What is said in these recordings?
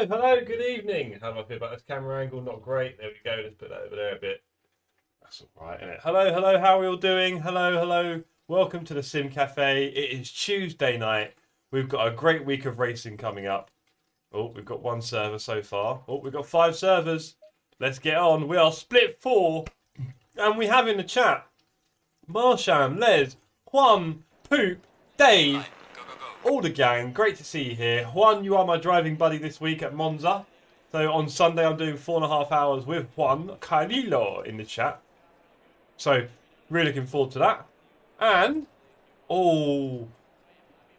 Hello, good evening. How do I feel about this camera angle? Not great. There we go. Let's put that over there a bit. That's all right, isn't it? Hello. How are we all doing? Hello. Welcome to the Sim Cafe. It is Tuesday night. We've got a great week of racing coming up. Oh, we've got one server so far. Oh, we've got 5 servers. Let's get on. We are split 4. And we have in the chat Marsham, Les, Juan, Poop, Dave, all the gang. Great to see you here. Juan, you are my driving buddy this week at Monza. So on Sunday I'm doing 4.5 hours with Juan Carlilo in the chat. So really looking forward to that. And, oh,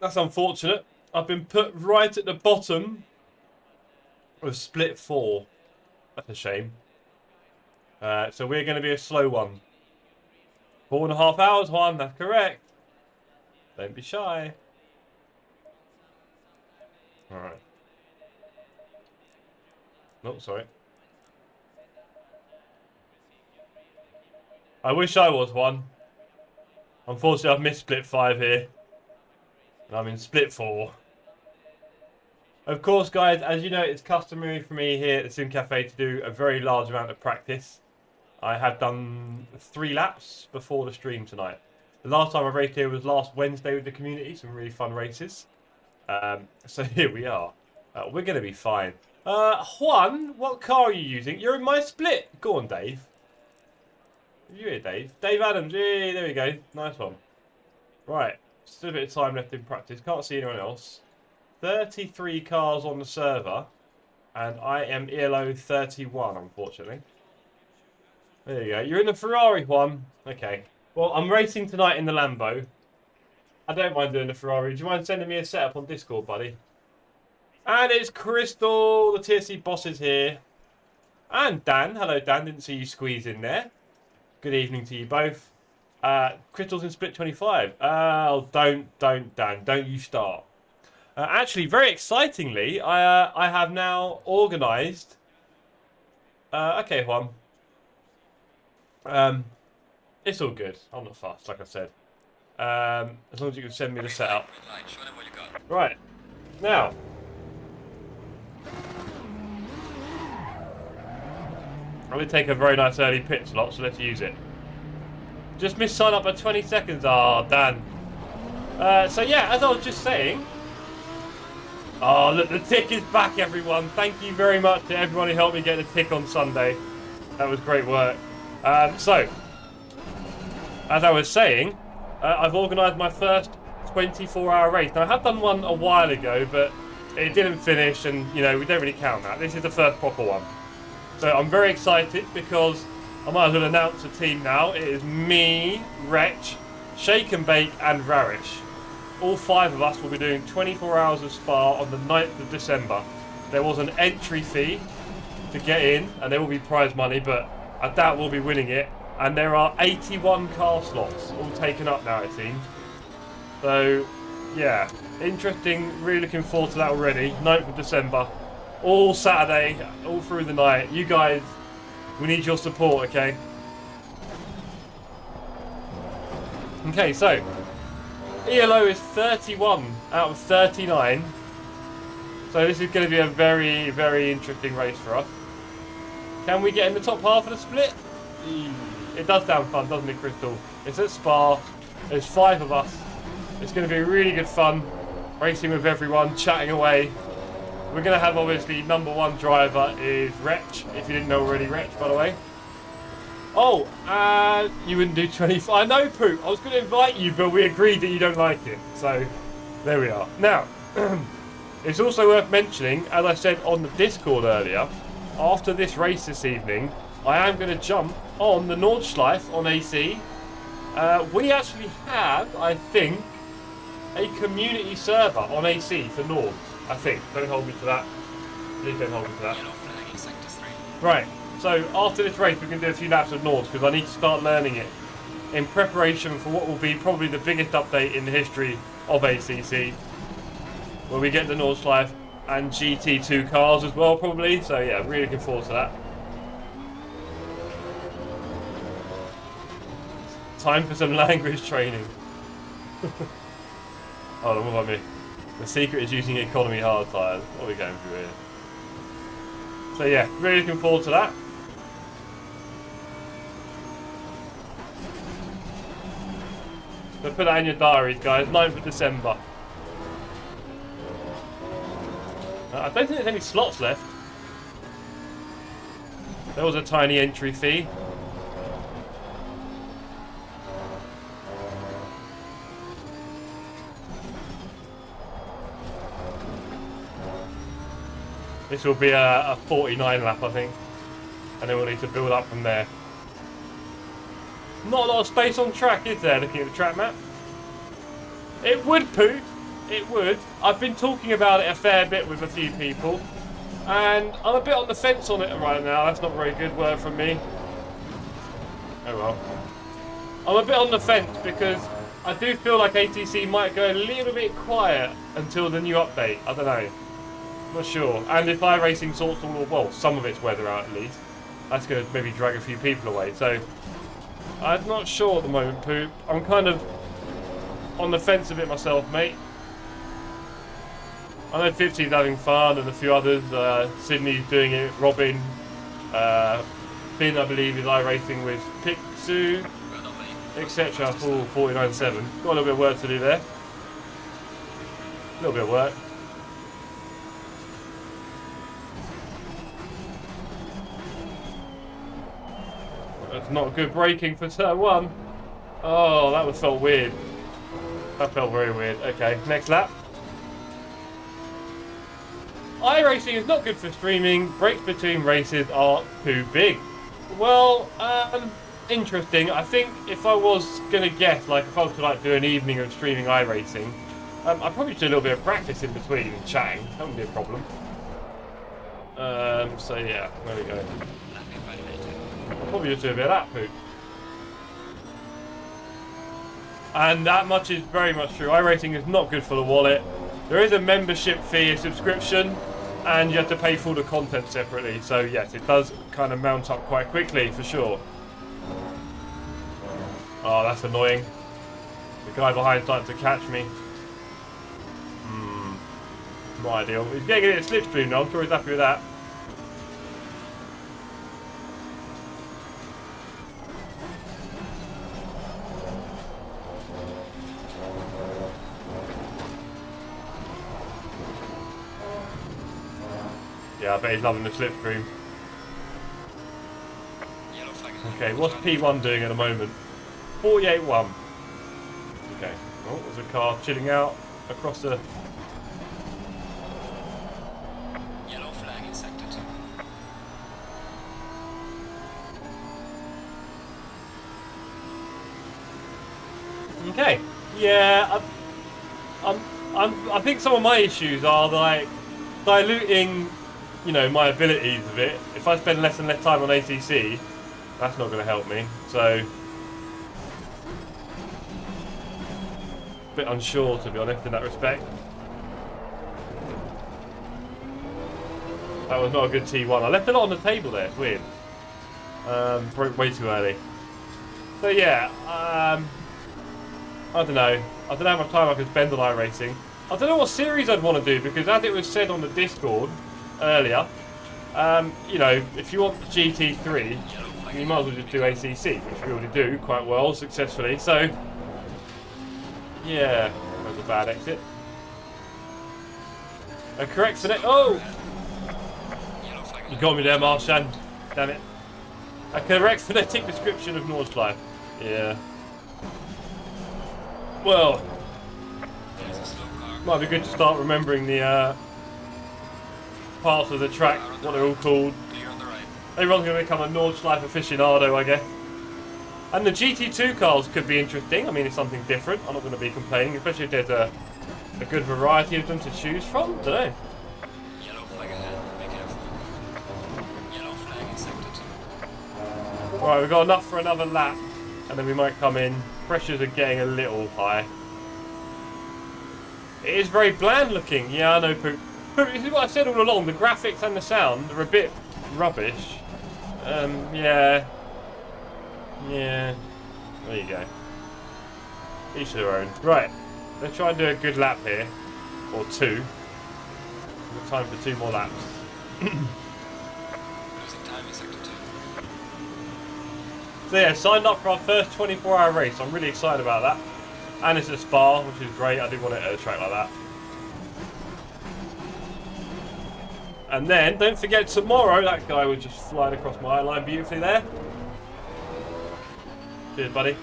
that's unfortunate. I've been put right at the bottom of split 4. That's a shame. So we're going to be a slow one. 4.5 hours, Juan, that's correct. Don't be shy. Alright. Oh, sorry. I wish I was one. Unfortunately, I've missed split 5 here. And I'm in split 4. Of course, guys, as you know, it's customary for me here at the Sim Cafe to do a very large amount of practice. I have done 3 laps before the stream tonight. The last time I raced here was last Wednesday with the community. Some really fun races. So here we are. We're going to be fine. Juan, what car are you using? You're in my split. Go on, Dave. Are you here, Dave? Dave Adams. Yeah, there we go. Nice one. Right. Still a bit of time left in practice. Can't see anyone else. 33 cars on the server. And I am ELO 31, unfortunately. There you go. You're in the Ferrari, Juan. Okay. Well, I'm racing tonight in the Lambo. I don't mind doing the Ferrari. Do you mind sending me a setup on Discord, buddy? And it's Crystal. The TSC boss is here. And Dan. Hello, Dan. Didn't see you squeeze in there. Good evening to you both. Crystal's in split 25. Oh, don't, Dan. Don't you start. Actually, very excitingly, I have now organised... okay, Juan. It's all good. I'm not fast, like I said. As long as you can send me the setup. Right. Now. I'm going to take a very nice early pit slot, so let's use it. Just missed sign up by 20 seconds. Ah, Dan. So yeah, as I was just saying. Oh, look, the tick is back, everyone. Thank you very much to everyone who helped me get the tick on Sunday. That was great work. So, as I was saying, I've organised my first 24-hour race. Now, I have done one a while ago, but it didn't finish, and, you know, we don't really count that. This is the first proper one. So, I'm very excited because I might as well announce the team now. It is me, Wretch, Shake and Bake, and Rarish. All 5 of us will be doing 24 hours of Spa on the 9th of December. There was an entry fee. to get in, and there will be prize money, but I doubt we'll be winning it. And there are 81 car slots all taken up now, it seems. So, yeah, interesting. Really looking forward to that already. 9th of December. All Saturday, all through the night. You guys, we need your support, okay? Okay, so ELO is 31 out of 39. So this is going to be a very, very interesting race for us. Can we get in the top half of the split? It does sound fun, doesn't it, Crystal? It's at Spa. There's 5 of us. It's going to be really good fun. Racing with everyone, chatting away. We're going to have, obviously, number 1 driver is Wretch. If you didn't know already, Wretch, by the way. Oh, you wouldn't do 25. I know, Poop. I was going to invite you, but we agreed that you don't like it. So, there we are. Now, it's also worth mentioning, as I said on the Discord earlier, after this race this evening, I am going to jump on the Nordschleife on AC. We actually have, I think, a community server on AC for Nords. I think. Don't hold me to that. Please don't hold me to that. Right. So after this race, we're going to do a few laps of Nords because I need to start learning it in preparation for what will be probably the biggest update in the history of ACC, where we get the Nordschleife and GT2 cars as well, probably. So yeah, really looking forward to that. Time for some language training. Hold on, what about me? The secret is using economy hard tyres. What are we going through here? So yeah, really looking forward to that. So put that in your diaries, guys. 9th of December. I don't think there's any slots left. There was a tiny entry fee. This will be a 49 lap, I think. And then we'll need to build up from there. Not a lot of space on track, is there, looking at the track map? It would, Pooh. It would. I've been talking about it a fair bit with a few people. And I'm a bit on the fence on it right now. That's not very good word from me. Oh well. I'm a bit on the fence because I do feel like ATC might go a little bit quiet until the new update. I don't know. Not sure. And if iRacing sorts all, well, some of its weather out at least, that's going to maybe drag a few people away. So I'm not sure at the moment, Poop. I'm kind of on the fence a bit myself, mate. I know 50's having fun and a few others. Sydney's doing it. Robin, Finn, I believe, is iRacing with Pixu, etc. Full 49.7. Got a little bit of work to do there. A little bit of work. That's not good braking for turn 1. Oh, that felt weird. That felt very weird. Okay, next lap. iRacing is not good for streaming. Breaks between races are too big. Well, interesting. I think if I was going to guess, like if I was to like do an evening of streaming iRacing, I'd probably do a little bit of practice in between and chatting. That wouldn't be a problem. So yeah, there we go. I'll probably just do a bit of that, Poop. And that much is very much true. iRacing is not good for the wallet. There is a membership fee, a subscription, and you have to pay for all the content separately. So yes, it does kind of mount up quite quickly, for sure. Oh, that's annoying. The guy behind starting to catch me. Not ideal. He's getting it a slipstream now. I'm sure he's happy with that. Yeah, I bet he's loving the slipstream. Okay, what's P1 doing at the moment? 48.1. Okay. Oh, there's a car chilling out across the... Yellow flag in sector 2. Okay. Yeah, I think some of my issues are like diluting you know, my abilities of it. If I spend less and less time on ACC, that's not going to help me. So, a bit unsure, to be honest, in that respect. That was not a good T1. I left a lot on the table there. It's weird. Broke way too early. So yeah, I don't know. I don't know how much time I can spend on iRacing. I don't know what series I'd want to do, because as it was said on the Discord earlier, you know, if you want the GT3, you might as well just do ACC, which we already do quite well, successfully. So, yeah, that was a bad exit. A correct select. Oh! You got me there, Marshan. Damn it. A correct phonetic description of Nordschleife. Yeah. Well, might be good to start remembering the parts of the track, what they're all called. Everyone's going to become a Nordschleife aficionado, I guess. And the GT2 cars could be interesting. I mean, it's something different. I'm not going to be complaining, especially if there's a good variety of them to choose from. I don't know. Yellow flag ahead. Be careful. Yellow flag in sector 2. Right, we've got enough for another lap, and then we might come in. Pressures are getting a little high. It is very bland looking. Yeah, I know, Poop. Poop, this is what I said all along. The graphics and the sound are a bit rubbish. Yeah. Yeah. There you go. Each to their own. Right. Let's try and do a good lap here. Or two. We've got time for 2 more laps. Losing time in sector 2. So yeah, signed up for our first 24-hour race. I'm really excited about that. And it's a Spa, which is great. I do want it at a track like that. And then, don't forget tomorrow, that guy was just flying across my eye line beautifully there. Cheers, buddy.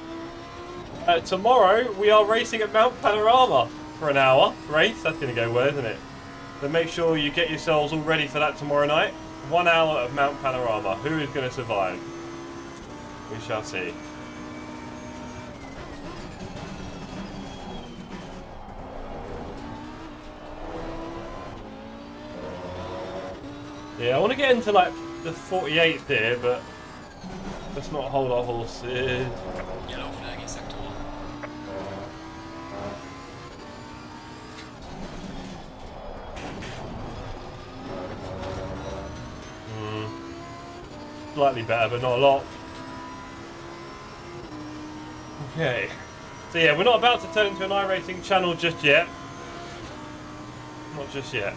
Tomorrow, we are racing at Mount Panorama for an hour race. That's going to go well, isn't it? So make sure you get yourselves all ready for that tomorrow night. 1 hour of Mount Panorama. Who is going to survive? We shall see. Yeah, I want to get into like the 48th here, but let's not hold our horses. Yellow flag in sector 1. Slightly better, but not a lot. Okay. So yeah, we're not about to turn into an iRacing channel just yet. Not just yet.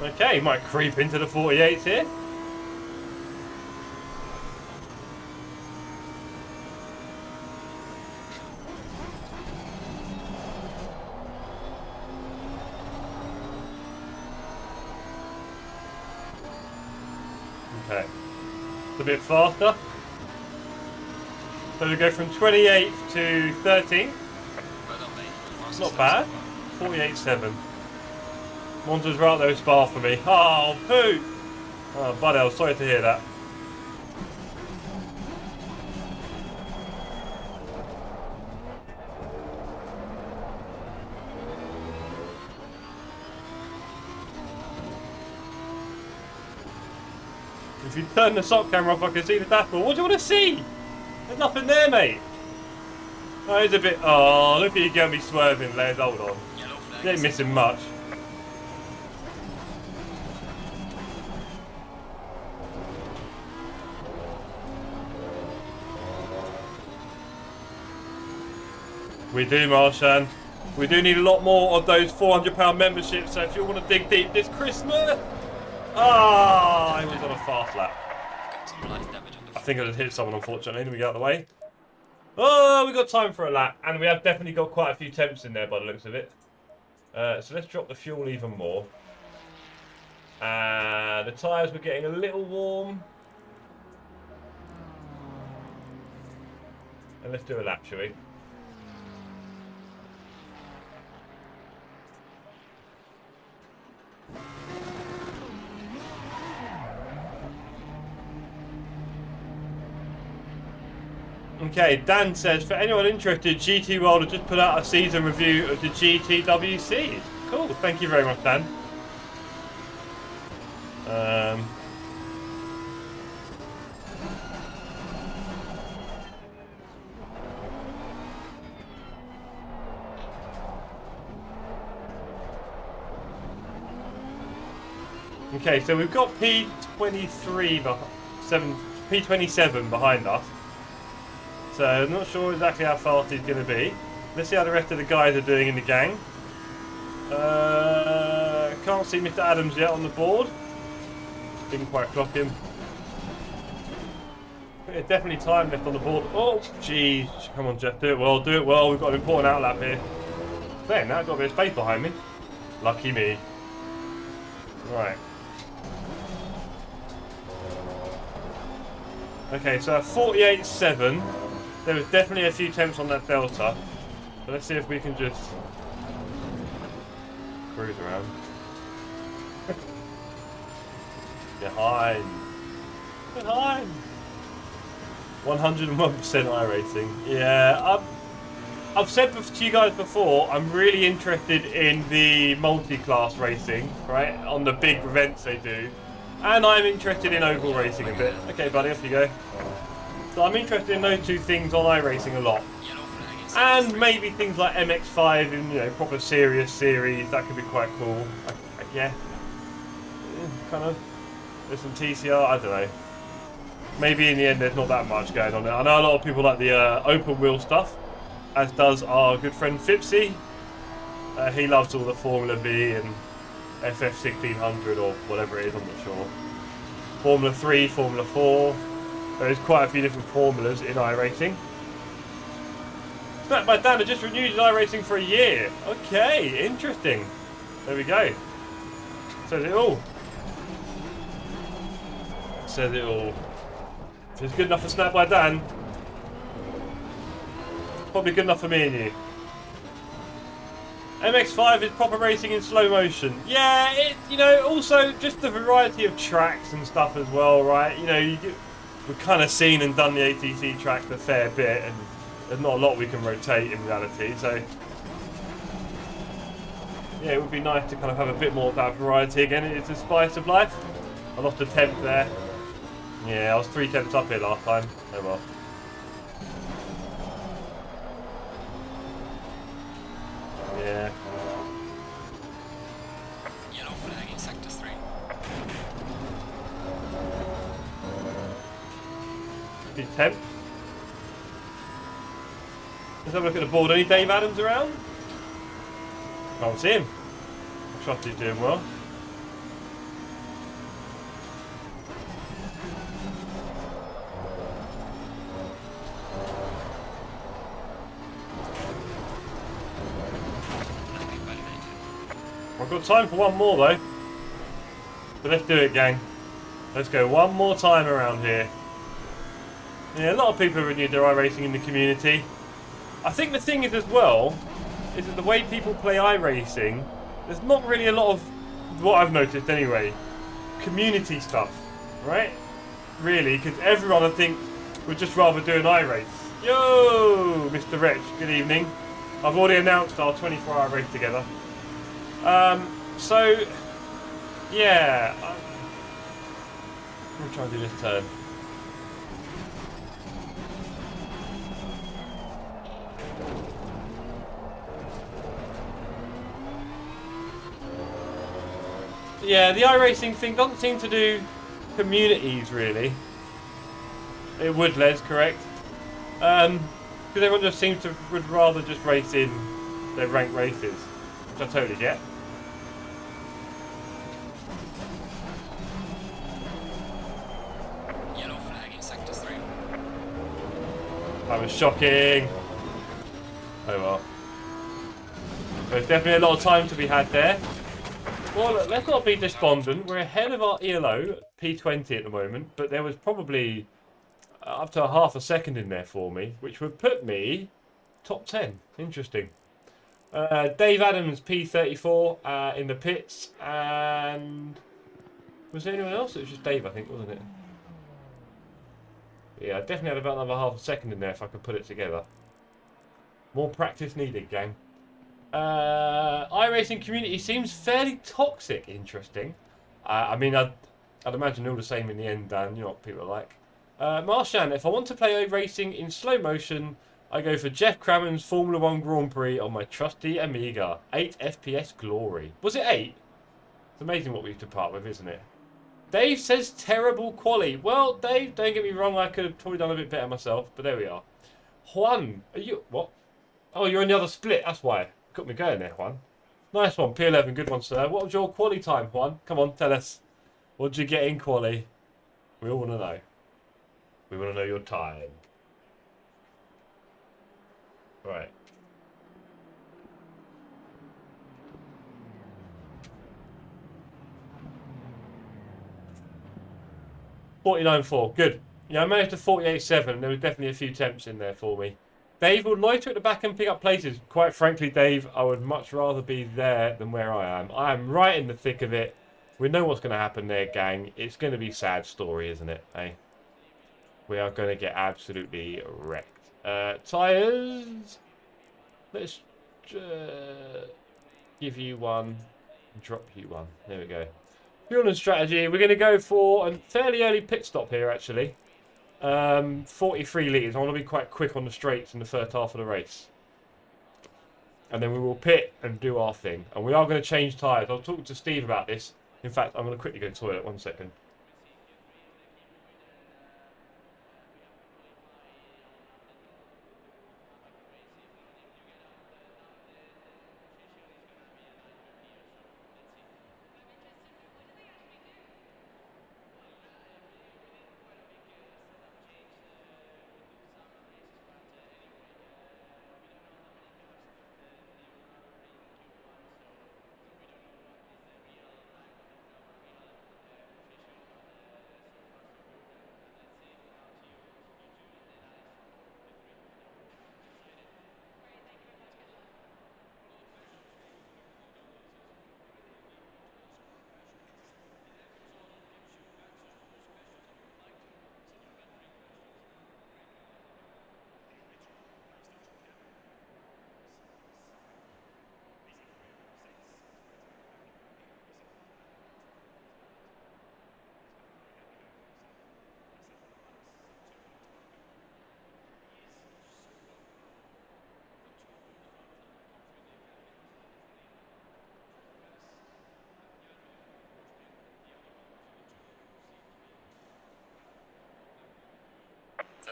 Okay, might creep into the 48s here. Okay, it's a bit faster. So we go from 28 to 13. It's not bad. 48.7. Monza's right there with Spa for me. Oh, poo! Oh, buddy, I was sorry to hear that. If you turn the sock camera off, I can see the dashboard. What do you want to see? There's nothing there, mate. Oh, it's a bit... Oh, look at you get me swerving, Les. Hold on. You ain't missing much. We do, Marshan. We do need a lot more of those £400 memberships, so if you want to dig deep this Christmas... Ah, I was on a fast lap. I think I just hit someone, unfortunately. Let me get out of the way. Oh, we got time for a lap, and we have definitely got quite a few temps in there by the looks of it. So let's drop the fuel even more. And the tyres were getting a little warm. And let's do a lap, shall we? Okay, Dan says, for anyone interested, GT World has just put out a season review of the GTWC. Cool, thank you very much, Dan. Okay, so we've got P27 behind us. So I'm not sure exactly how fast he's going to be. Let's see how the rest of the guys are doing in the gang. Can't see Mr. Adams yet on the board. Didn't quite clock him. There's definitely time left on the board. Oh, jeez. Come on, Jeff. Do it well. Do it well. We've got an important outlap here. Saying that, got a bit of space behind me. Lucky me. Right. Okay, so 48.7. There was definitely a few temps on that Delta. But let's see if we can just cruise around. Behind. 101% iRacing. Yeah, I've said to you guys before, I'm really interested in the multi-class racing, right? On the big events they do. And I'm interested in oval racing a bit. Okay, buddy, off you go. So I'm interested in those two things on iRacing a lot. And maybe things like MX5 in, you know, proper serious series. That could be quite cool. Yeah. Kind of. There's some TCR, I don't know. Maybe in the end there's not that much going on there. I know a lot of people like the open wheel stuff, as does our good friend Fipsy. He loves all the Formula V and FF1600 or whatever it is, I'm not sure. Formula 3, Formula 4. There's quite a few different formulas in iRacing. Snapped by Dan, I just renewed iRacing for a year. Okay, interesting. There we go. Says it all. Says it all. If it's good enough for Snap by Dan, probably good enough for me and you. MX5 is proper racing in slow motion. Yeah, you know, also just the variety of tracks and stuff as well, right? You know, we've kind of seen and done the ATC track a fair bit, and there's not a lot we can rotate in reality, so yeah, it would be nice to kind of have a bit more of that variety again. It's a spice of life. I lost a temp there. Yeah, I was 3 temps up here last time. Oh well. Yeah. Yellow flag in sector 3. Big temp. Let's have a look at the board. Any Dave Adams around? Can't see him. I trust he's doing well. I've got time for one more though. But let's do it, gang. Let's go one more time around here. Yeah, a lot of people have renewed their iRacing in the community. I think the thing is as well, is that the way people play iRacing, there's not really a lot of, what I've noticed anyway, community stuff, right? Really, because everyone I think would just rather do an iRace. Yo, Mr. Wretch, good evening. I've already announced our 24-hour race together. So, yeah, I'm going to try and do this turn. Yeah, the iRacing thing doesn't seem to do communities, really. It would, Les, correct? Because everyone just seems to would rather just race in their ranked races, which I totally get. Yellow flag in sector 3. That was shocking. Oh well. There's definitely a lot of time to be had there. Well, look, let's not be despondent. We're ahead of our ELO, P20 at the moment, but there was probably up to a half a second in there for me, which would put me top 10. Interesting. Dave Adams, P34 in the pits, and was there anyone else? It was just Dave, I think, wasn't it? Yeah, I definitely had about another half a second in there if I could put it together. More practice needed, gang. iRacing community seems fairly toxic. Interesting. I mean, I'd imagine all the same in the end, Dan. You know what people are like. Marshan, if I want to play racing in slow motion, I go for Jeff Crammon's Formula 1 Grand Prix on my trusty Amiga. 8 FPS glory. Was it 8? It's amazing what we have to part with, isn't it? Dave says terrible quality. Well, Dave, don't get me wrong, I could have probably done a bit better myself, but there we are. Juan, are you... What? Oh, you're in the other split, that's why. Got me going there, Juan. Nice one, P11, good one, sir. What was your quali time, Juan? Come on, tell us. What did you get in quali? We all want to know. We want to know your time. Right. .49.4, good. Yeah, I managed to 48.7. There was definitely a few temps in there for me. Dave will loiter at the back and pick up places. Quite frankly, Dave, I would much rather be there than where I am. I am right in the thick of it. We know what's going to happen there, gang. It's going to be a sad story, isn't it? Eh? We are going to get absolutely wrecked. Tyres. Let's give you one. Drop you one. There we go. Fuel and strategy. We're going to go for a fairly early pit stop here, actually. 43 litres. I want to be quite quick on the straights in the first half of the race. And then we will pit and do our thing. And we are going to change tyres. I'll talk to Steve about this. In fact, I'm going to quickly go to the toilet. 1 second.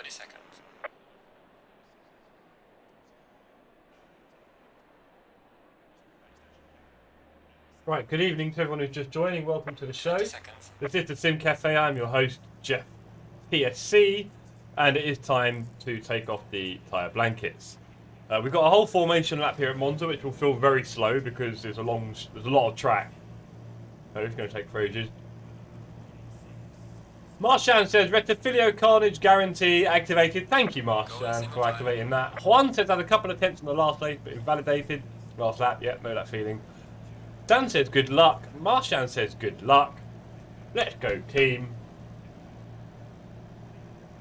Seconds. Right, good evening to everyone who's just joining. Welcome to the show. Seconds. This is the Sim Cafe. I'm your host, Jeff TSC, and it is time to take off the tyre blankets. We've got a whole formation lap here at Monza, which will feel very slow because there's a lot of track. So it's going to take for ages. Marshan says, Retafilio Carnage Guarantee activated. Thank you, Marshan, for activating that. Juan says, had a couple of attempts on the last race, but invalidated. Last lap, yeah, know that feeling. Dan says, good luck. Marshan says, good luck. Let's go, team.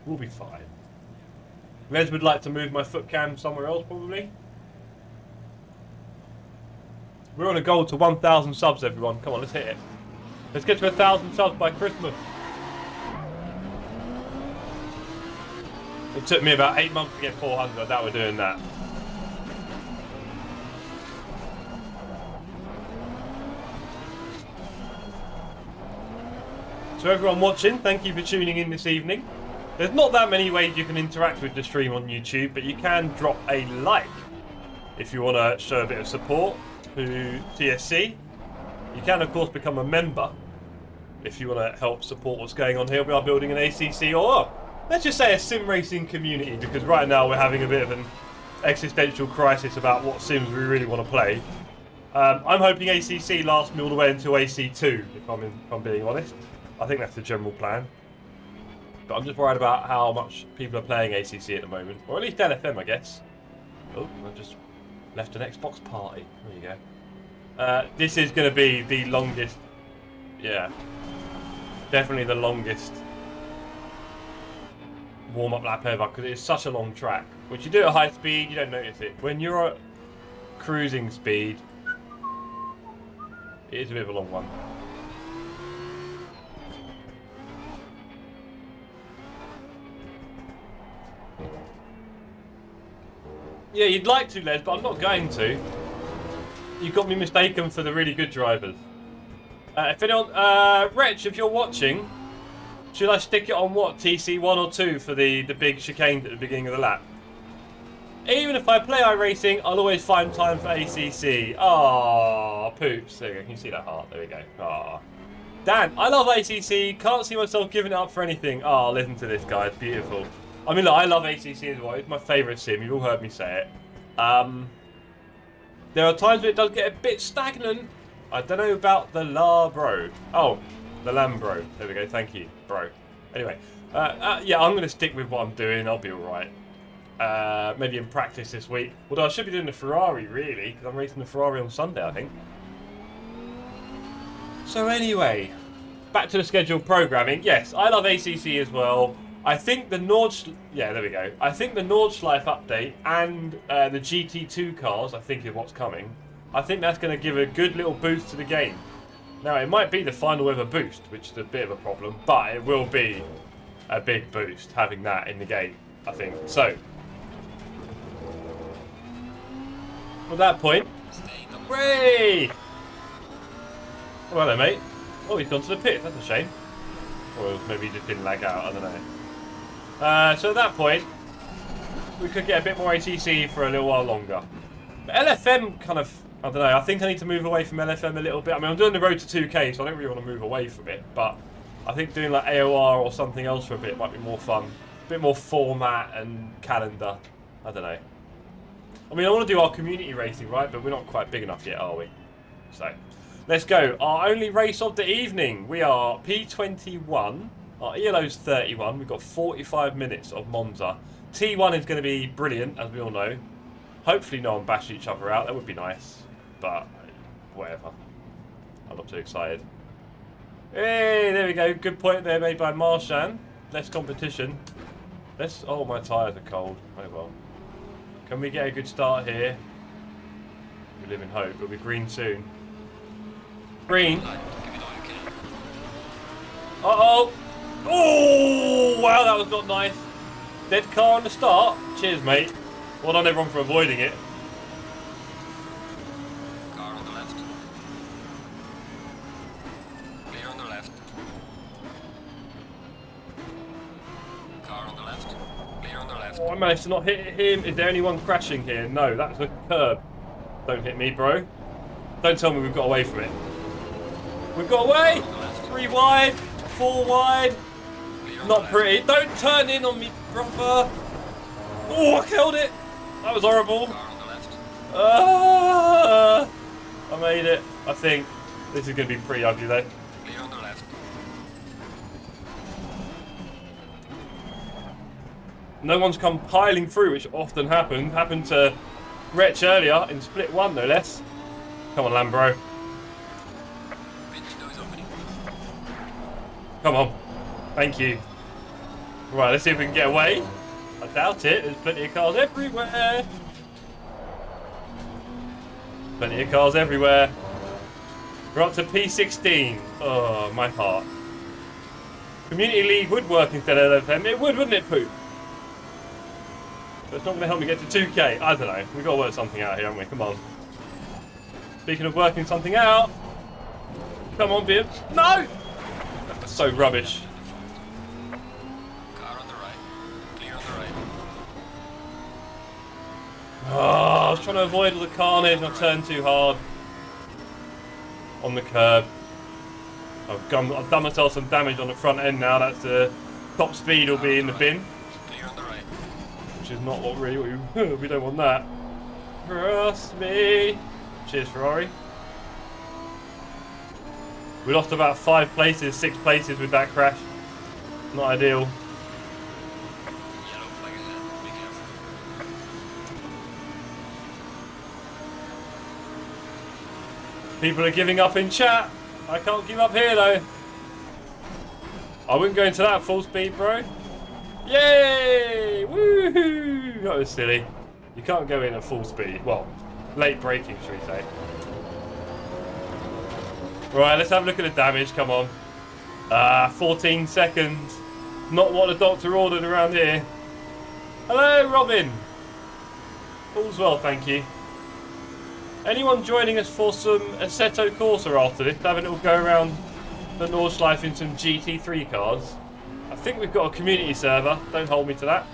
We'll be fine. Rez would like to move my foot cam somewhere else, probably. We're on a goal to 1,000 subs, everyone. Come on, let's hit it. Let's get to 1,000 subs by Christmas. It took me about 8 months to get 400. That we're doing that. So everyone watching, thank you for tuning in this evening. There's not that many ways you can interact with the stream on YouTube, but you can drop a like if you want to show a bit of support to TSC. You can, of course, become a member if you want to help support what's going on here. We are building an ACC, or let's just say a sim racing community, because right now we're having a bit of an existential crisis about what sims we really want to play. I'm hoping ACC lasts me all the way until AC2, if I'm being honest. I think that's the general plan. But I'm just worried about how much people are playing ACC at the moment. Or at least LFM, I guess. Oh, I just left an Xbox party. There you go. This is going to be the longest... Yeah. Definitely the longest warm-up lap ever because it's such a long track. When you do it at high speed, you don't notice it. When you're at cruising speed, it is a bit of a long one. Yeah, you'd like to, Les, but I'm not going to. You got me mistaken for the really good drivers. If anyone, Wretch, if you're watching, should I stick it on what, TC1 or 2 for the big chicane at the beginning of the lap? Even if I play iRacing, I'll always find time for ACC. Ah, poops. There you go. Can you see that heart? There we go. Ah. Dan, I love ACC. Can't see myself giving it up for anything. Ah, listen to this, guys. Beautiful. I mean, look, I love ACC as well. It's my favourite sim. You've all heard me say it. There are times when it does get a bit stagnant. I don't know about the Bro. Oh, the Lambro. There we go. Thank you, bro. Anyway, yeah, I'm going to stick with what I'm doing. I'll be all right. Maybe in practice this week. Although I should be doing the Ferrari, really, because I'm racing the Ferrari on Sunday, I think. So anyway, back to the scheduled programming. Yes, I love ACC as well. I think the yeah, there we go. I think the Nordschleife update and the GT2 cars, I think, is what's coming. I think that's going to give a good little boost to the game. Now, it might be the final ever boost, which is a bit of a problem, but it will be a big boost having that in the game, I think. So, at that point, hooray! Oh, hello, mate. Oh, he's gone to the pit. That's a shame. Or maybe he just didn't lag out. I don't know. So at that point, we could get a bit more ATC for a little while longer. But LFM kind of, I don't know, I think I need to move away from LFM a little bit. I mean, I'm doing the road to 2K, so I don't really want to move away from it. But I think doing like AOR or something else for a bit might be more fun. A bit more format and calendar. I don't know. I mean, I want to do our community racing, right? But we're not quite big enough yet, are we? So, let's go. Our only race of the evening. We are P21. Our ELO's 31. We've got 45 minutes of Monza. T1 is going to be brilliant, as we all know. Hopefully no one bash each other out. That would be nice. But, whatever. I'm not too excited. Hey, there we go. Good point there made by Marshan. Less competition. Less... Oh, my tyres are cold. Oh, well. Can we get a good start here? We live in hope. It'll be green soon. Green. Uh-oh. Oh, wow, that was not nice. Dead car on the start. Cheers, mate. Well done, everyone, for avoiding it. Car on the left. Clear on the left. Car on the left. Clear on the left. Oh, I managed to not hit him. Is there anyone crashing here? No, that's a curb. Don't hit me, bro. Don't tell me we've got away from it. We've got away! 3 wide, 4 wide. Not pretty. Don't turn in on me, brother. Oh, I killed it. That was horrible. I made it. I think this is going to be pretty ugly, though. Clear on the left. No one's come piling through, which often happens. Happened to Wretch earlier in split 1, no less. Come on, Lambro. Come on. Thank you. Right, let's see if we can get away. I doubt it. There's plenty of cars everywhere. Plenty of cars everywhere. We're up to P16. Oh, my heart. Community League would work instead of LFM. It would, wouldn't it, Pooh? But it's not going to help me get to 2K. I don't know. We've got to work something out here, haven't we? Come on. Speaking of working something out. Come on, Bibbs. No! That's so rubbish. Car on the right. Clear on the right. Oh, I was trying to avoid all the carnage and I turned too hard. On the curb. I've done myself some damage on the front end now. That's the top speed will be in the bin. Clear on the right. Which is not what really we don't want that. Trust me. Cheers, Ferrari. We lost about 5 places, 6 places with that crash. Not ideal. Yellow flag ahead. Be careful. People are giving up in chat. I can't give up here though. I wouldn't go into that full speed, bro. Yay! Woohoo! That was silly. You can't go in at full speed. Well, late braking, should we say. Right, let's have a look at the damage. Come on. 14 seconds. Not what the doctor ordered around here. Hello, Robin. All's well, thank you. Anyone joining us for some Assetto Corsa after this? Have a little go around the Nordschleife in some GT3 cars. I think we've got a community server. Don't hold me to that.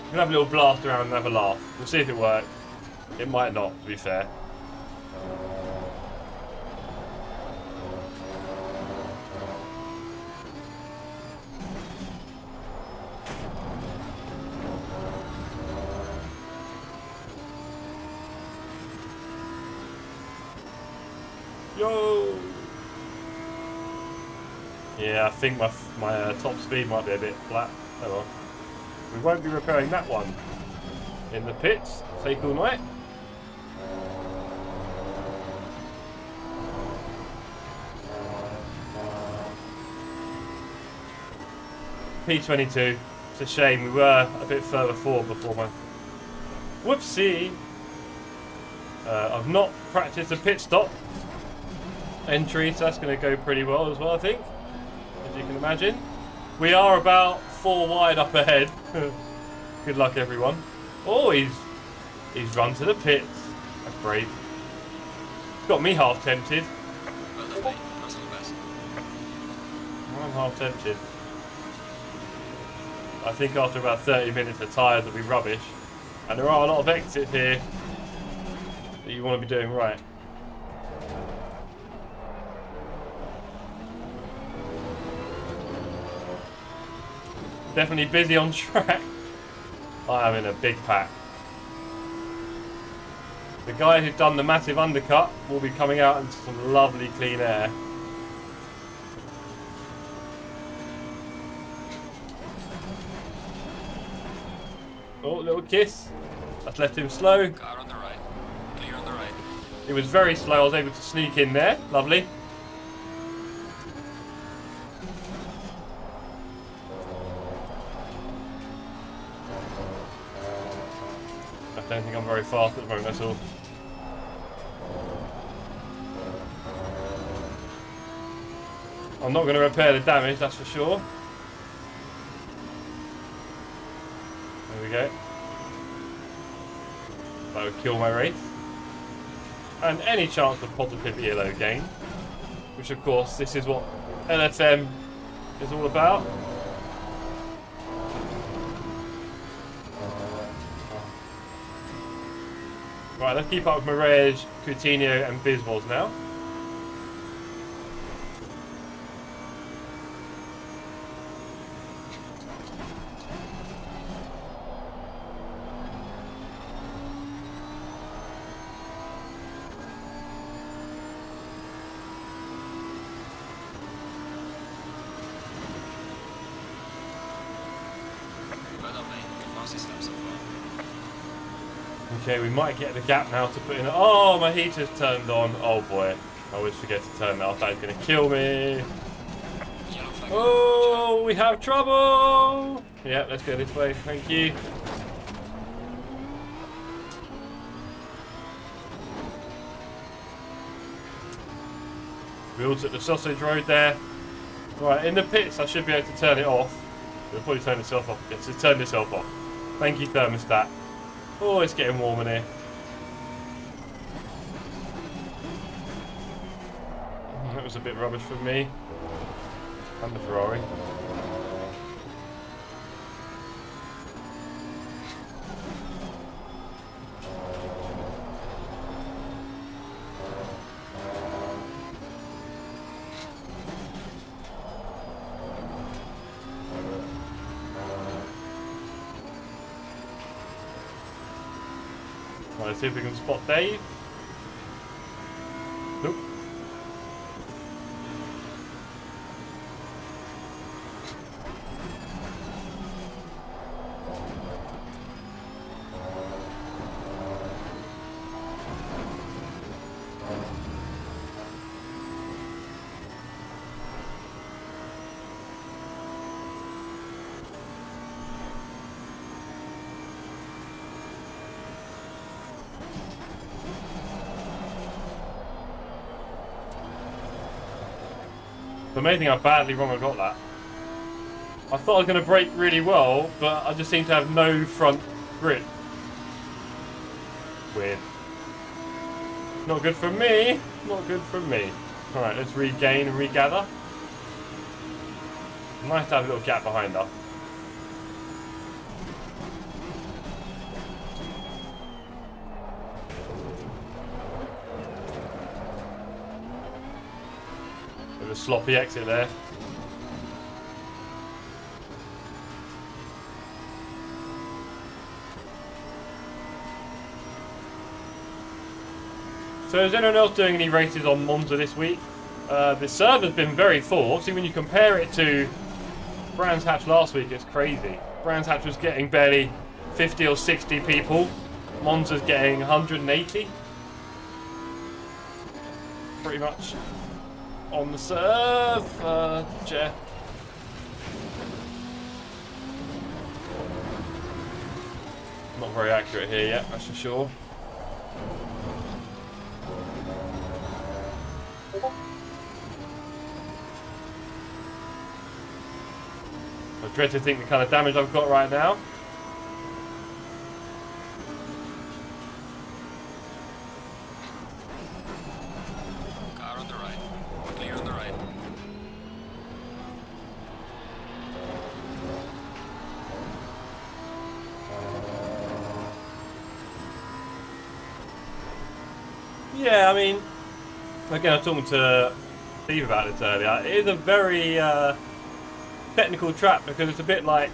We're gonna have a little blast around and have a laugh. We'll see if it works. It might not, to be fair. Yo! Yeah, I think my top speed might be a bit flat. Oh well. We won't be repairing that one in the pits. Take all night. P22. It's a shame we were a bit further forward before my... Whoopsie! I've not practiced a pit stop entry, so that's going to go pretty well as well, I think, as you can imagine. We are about 4 wide up ahead. Good luck, everyone. Oh, he's run to the pits. That's brave. Got me half tempted. Well done, mate. Personal best. I'm half tempted. I think after about 30 minutes the tyres will be rubbish, and there are a lot of exits here that you want to be doing right. Definitely busy on track. I am in a big pack. The guy who's done the massive undercut will be coming out into some lovely clean air. Oh, little kiss. That's left him slow. Car on the right. Clear on the right. It was very slow. I was able to sneak in there. Lovely. I don't think I'm very fast at the moment, that's all. I'm not going to repair the damage, that's for sure. There we go. That would kill my race. And any chance of positive ELO gain. Which of course, this is what LFM is all about. Right, let's keep up with Mirage, Coutinho and Biswas now. Well done, mate. Good fastest lap so far. Okay, we might get the gap now to put in. Oh, my heater's turned on. Oh boy, I always forget to turn that off. That is going to kill me. Yellow flag. Oh, we have trouble. Yeah, let's go this way. Thank you. We all took the sausage road there. Right, in the pits, I should be able to turn it off. It'll probably turn itself off. Yes, it's turned itself off. Thank you, thermostat. Oh, it's getting warm in here. That was a bit rubbish from me. And the Ferrari. Right, let's see if we can spot Dave. Nope. It's amazing how badly wrong I got that. I thought I was going to brake really well, but I just seem to have no front grip. Weird. Not good for me. Not good for me. Alright, let's regain and regather. Nice to have a little gap behind her. Bit of a sloppy exit there. So is anyone else doing any races on Monza this week? The server's been very full. Obviously when you compare it to Brands Hatch last week, it's crazy. Brands Hatch was getting barely 50 or 60 people. Monza's getting 180. Pretty much on the serve. Jeff. Not very accurate here yet, that's for sure. I dread to think the kind of damage I've got right now. Car on the right. Clear on the right. Yeah, I mean, again, I was talking to Steve about this earlier. It is a very technical track because it's a bit like,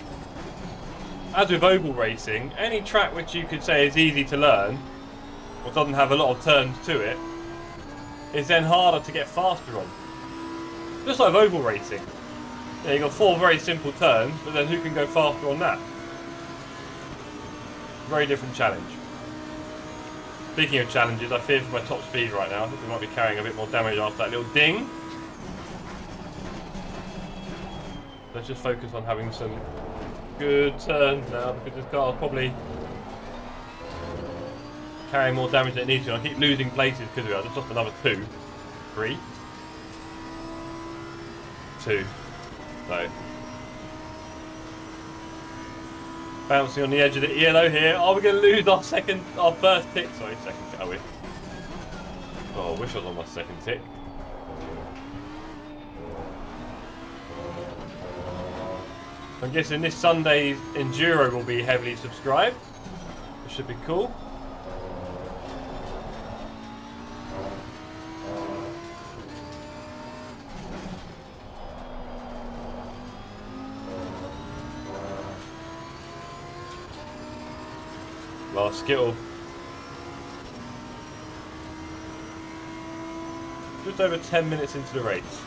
as with oval racing, any track which you could say is easy to learn or doesn't have a lot of turns to it is then harder to get faster on. Just like oval racing. Yeah, you've got 4 very simple turns, but then who can go faster on that? Very different challenge. Speaking of challenges, I fear for my top speed right now. I think we might be carrying a bit more damage after that little ding. Let's just focus on having some good turns now because this car's probably carrying more damage than it needs to. I keep losing places because of it. I just lost another 2. 3. 2. So. Bouncing on the edge of the yellow here. Are we going to lose our first tick? Sorry, second tick, are we? Oh, I wish I was on my second tick. I'm guessing this Sunday's Enduro will be heavily subscribed. Which should be cool. Last skittle. Just over 10 minutes into the race.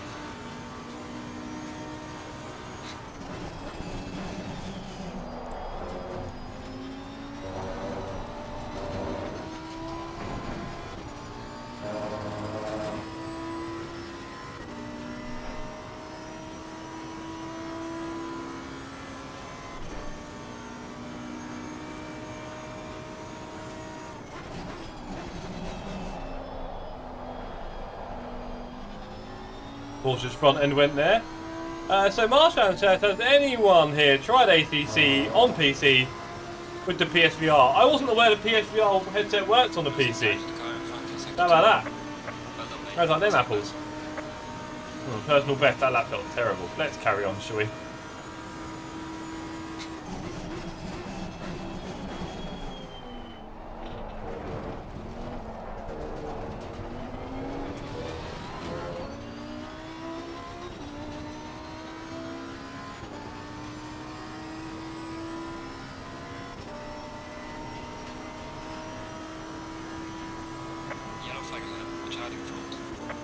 Porsche's front end went there. So Marshall says, has anyone here tried ACC on PC with the PSVR? I wasn't aware the PSVR headset works on the PC. How about that? How's like them apples? Personal best, that laptop's terrible. Let's carry on, shall we?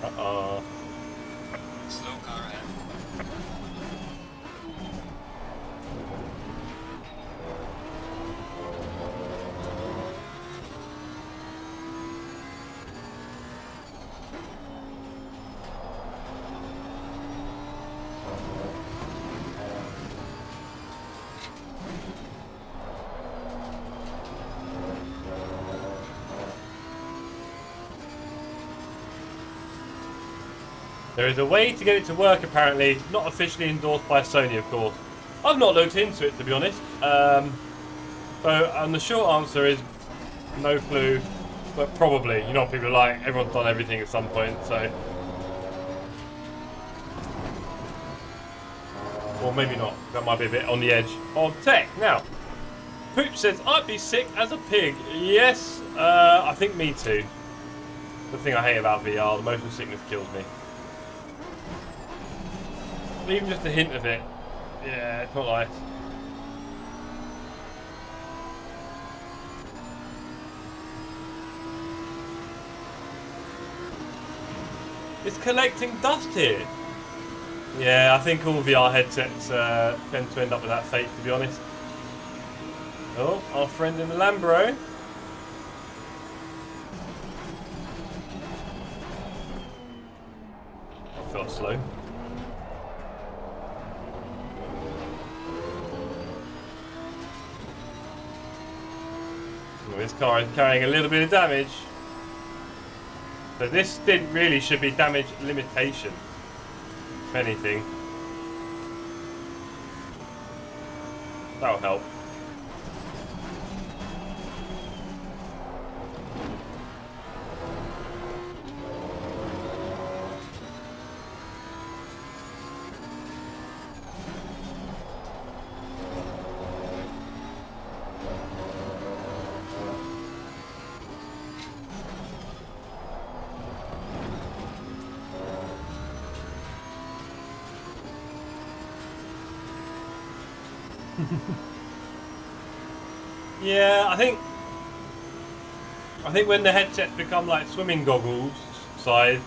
Uh-oh. Slow car ahead. There is a way to get it to work apparently, not officially endorsed by Sony of course. I've not looked into it to be honest. And the short answer is no clue, but probably. You know what people are like, everyone's done everything at some point, so. Or maybe not, that might be a bit on the edge of tech. Now, Poop says, I'd be sick as a pig. Yes, I think me too. The thing I hate about VR, the motion sickness kills me. Even just a hint of it, yeah, it's not nice. It's collecting dust here. Yeah, I think all VR headsets tend to end up with that fate, to be honest. Oh, our friend in the Lambro. I felt slow. Well, this car is carrying a little bit of damage. So this stint really should be damage limitation, if anything. That'll help. Yeah, I think when the headsets become like swimming goggles size,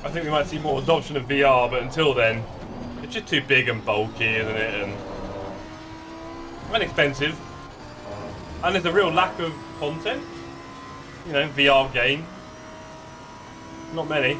I think we might see more adoption of VR, but until then, it's just too big and bulky, isn't it? And expensive. And there's a real lack of content. You know, VR game. Not many.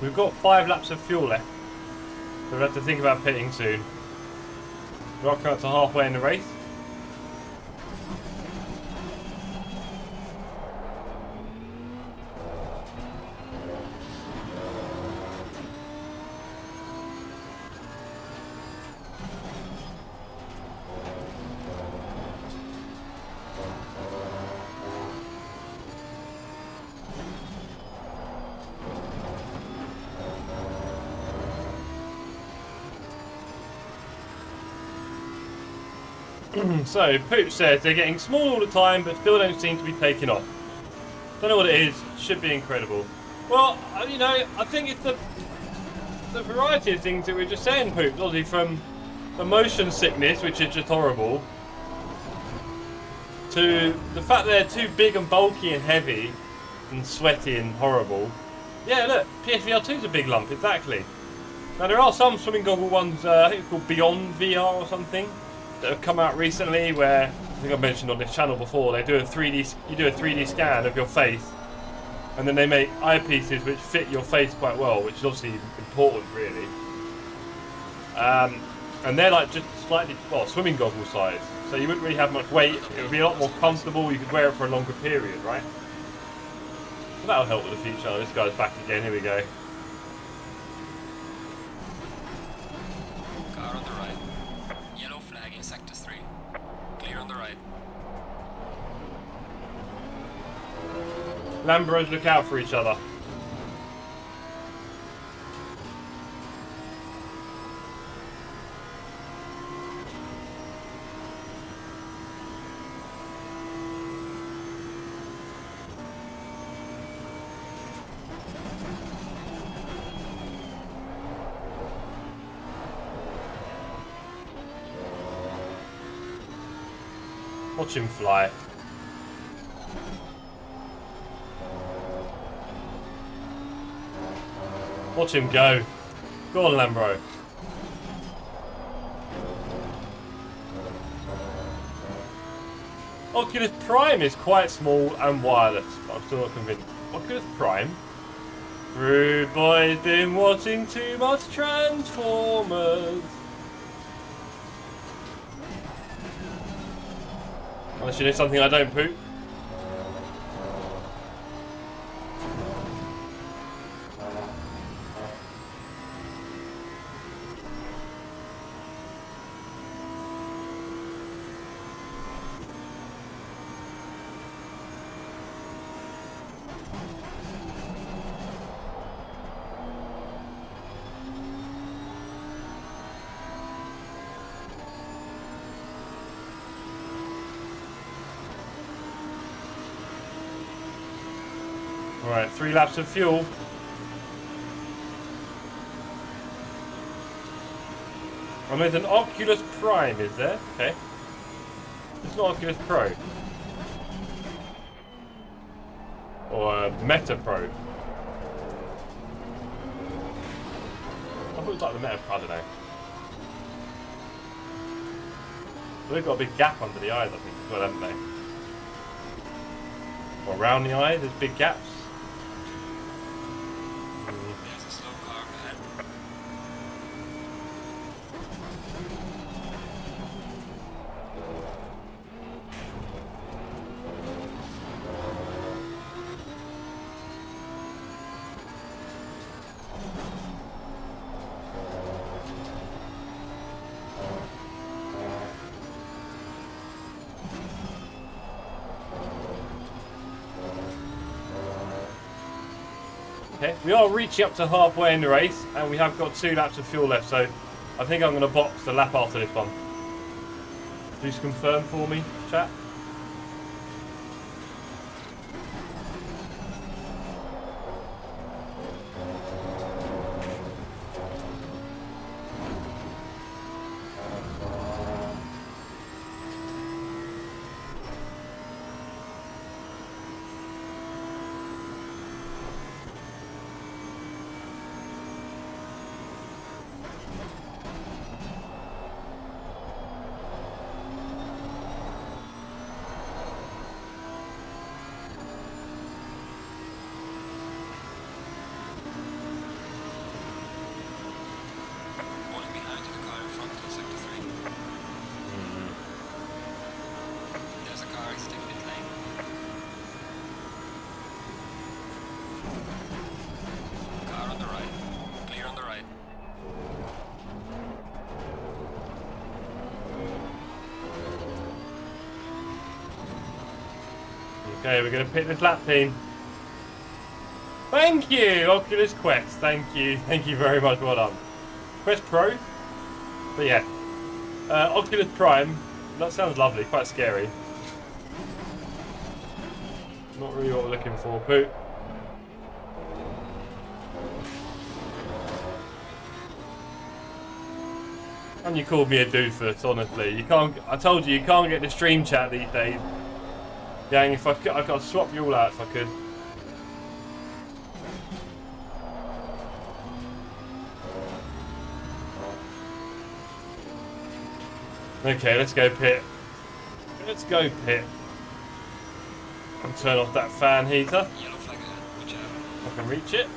We've got 5 laps of fuel left, so we'll have to think about pitting soon. We're not coming up to halfway in the race. So, Poop says they're getting small all the time, but still don't seem to be taking off. Don't know what it is. Should be incredible. Well, you know, I think it's the variety of things that we we're just saying, Poop. Obviously, from the motion sickness, which is just horrible, to the fact they're too big and bulky and heavy and sweaty and horrible. Yeah, look, PSVR 2 is a big lump, exactly. Now, there are some swimming goggle ones, I think it's called Beyond VR or something, that have come out recently where, I think I mentioned on this channel before, they do a 3D, you do a 3D scan of your face, and then they make eyepieces which fit your face quite well, which is obviously important, really. And they're like just slightly, well, swimming goggle size, so you wouldn't really have much weight, it would be a lot more comfortable, you could wear it for a longer period, right? So that'll help with the future. Oh, this guy's back again, here we go. Car on the right. Yellow flag in sector 3. Clear on the right. Lambros look out for each other. Watch him fly. Watch him go. Go on, Lambro. Oculus Prime is quite small and wireless, but I'm still not convinced. Oculus Prime? Rude boy's been watching too much Transformers. Unless you know something I don't, Poop. Alright, 3 laps of fuel. And there's an Oculus Prime, is there? Okay. It's not Oculus Pro. Or Meta Pro. I thought it was like the Meta Pro, I don't know. They've got a big gap under the eyes, I think, as well, haven't they? Or around the eye, there's big gaps. There's a slow car ahead. Okay, we are reaching up to halfway in the race, and we have got 2 laps of fuel left, so I think I'm going to box the lap after this one. Please confirm for me, chat. Falling behind to the car in front in sector 3. There's a car exiting pit lane. Car on the right. Clear on the right. Okay, we're going to pick this lap, team. Thank you, Oculus Quest. Thank you very much. Well done. Quest Pro. But yeah, Oculus Prime. That sounds lovely. Quite scary. Not really what we're looking for. Poo. And you called me a doofus. Honestly, you can't. I told you can't get the stream chat these days. Gang, if I could, I could swap you all out if I could. Okay, let's go pit. Let's go pit. And turn off that fan heater. Yellow flag ahead. Watch out. I can reach it.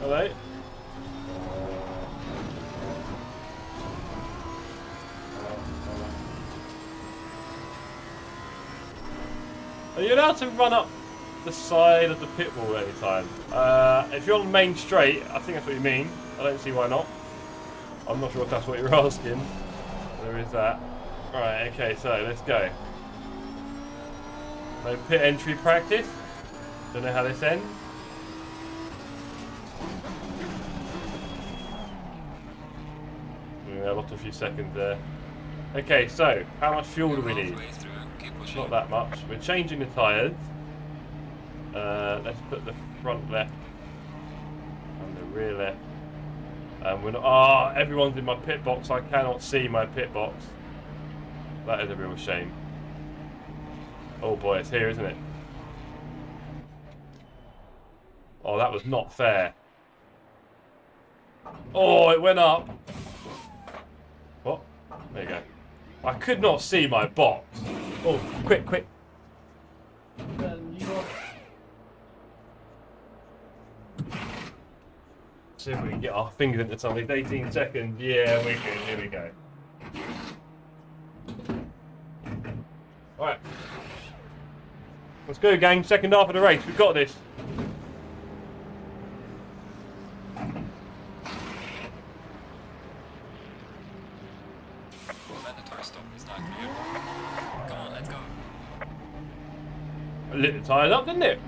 Hello. Are you allowed to run up the side of the pit wall at any time? If you're on the main straight, I think that's what you mean. I don't see why not. I'm not sure if that's what you're asking. There is that. Right, okay, so let's go. No pit entry practice. Don't know how this ends. I lost a few seconds there. Okay, so how much fuel do we need? Halfway through. Keep pushing. Not that much. We're changing the tyres. Let's put the front left and the rear left And we're not. Ah, everyone's in my pit box. I cannot see my pit box. That is a real shame. Oh boy, it's here, isn't it? Oh, that was not fair. Oh, it went up. What? There you go. I could not see my box. Oh, quick, quick. See if we can get our fingers into something. 18 seconds. Yeah, we can. Here we go. Alright. Let's go, gang. Second half of the race. We've got this. Mandatory stop is not clear. Come on, let's go. A little tired up, didn't it?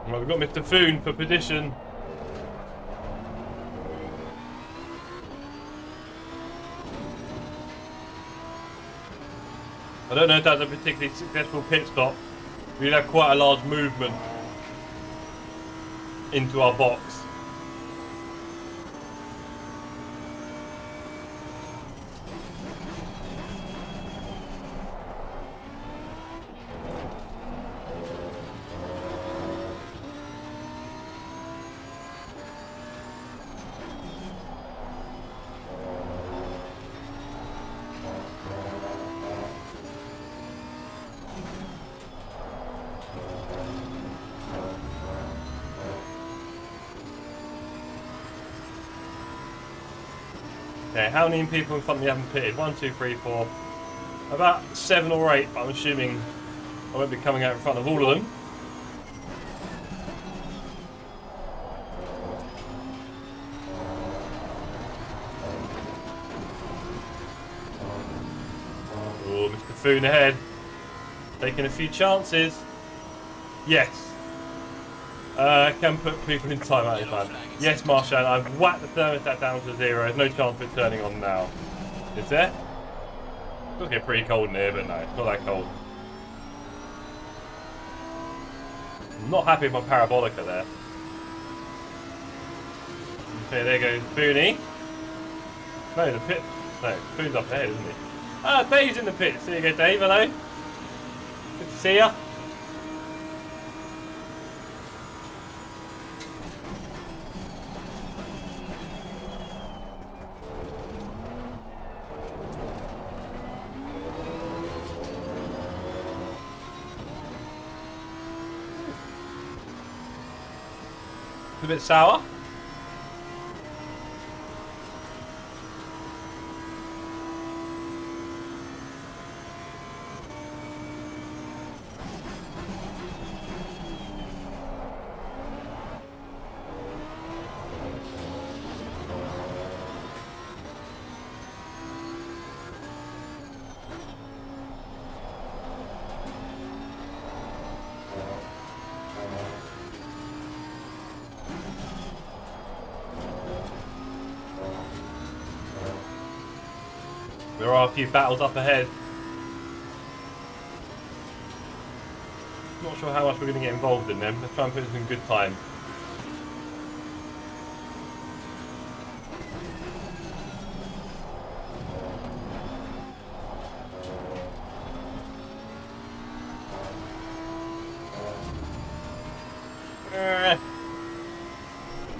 Well, we've got Mr. Foon for position. I don't know if that's a particularly successful pit stop. We did have quite a large movement into our box. Okay, how many people in front of me haven't pitted? 1, 2, 3, 4. About 7 or 8, but I'm assuming I won't be coming out in front of all of them. Oh, Mr. Foon ahead. Taking a few chances. Yes. Can put people in time out of time. Yes, Marshall, I've whacked the thermostat down to 0. There's no chance of it turning on now. Is there? It's going to get pretty cold in here, but no, it's not that cold. I'm not happy with my parabolica there. Okay, there goes Booney. No, the pit. No, Boon's up ahead, isn't he? Ah, Dave's in the pits. There you go, Dave. Hello. Good to see ya. A bit sour. There are a few battles up ahead. Not sure how much we're going to get involved in them. Let's try and put this in good time.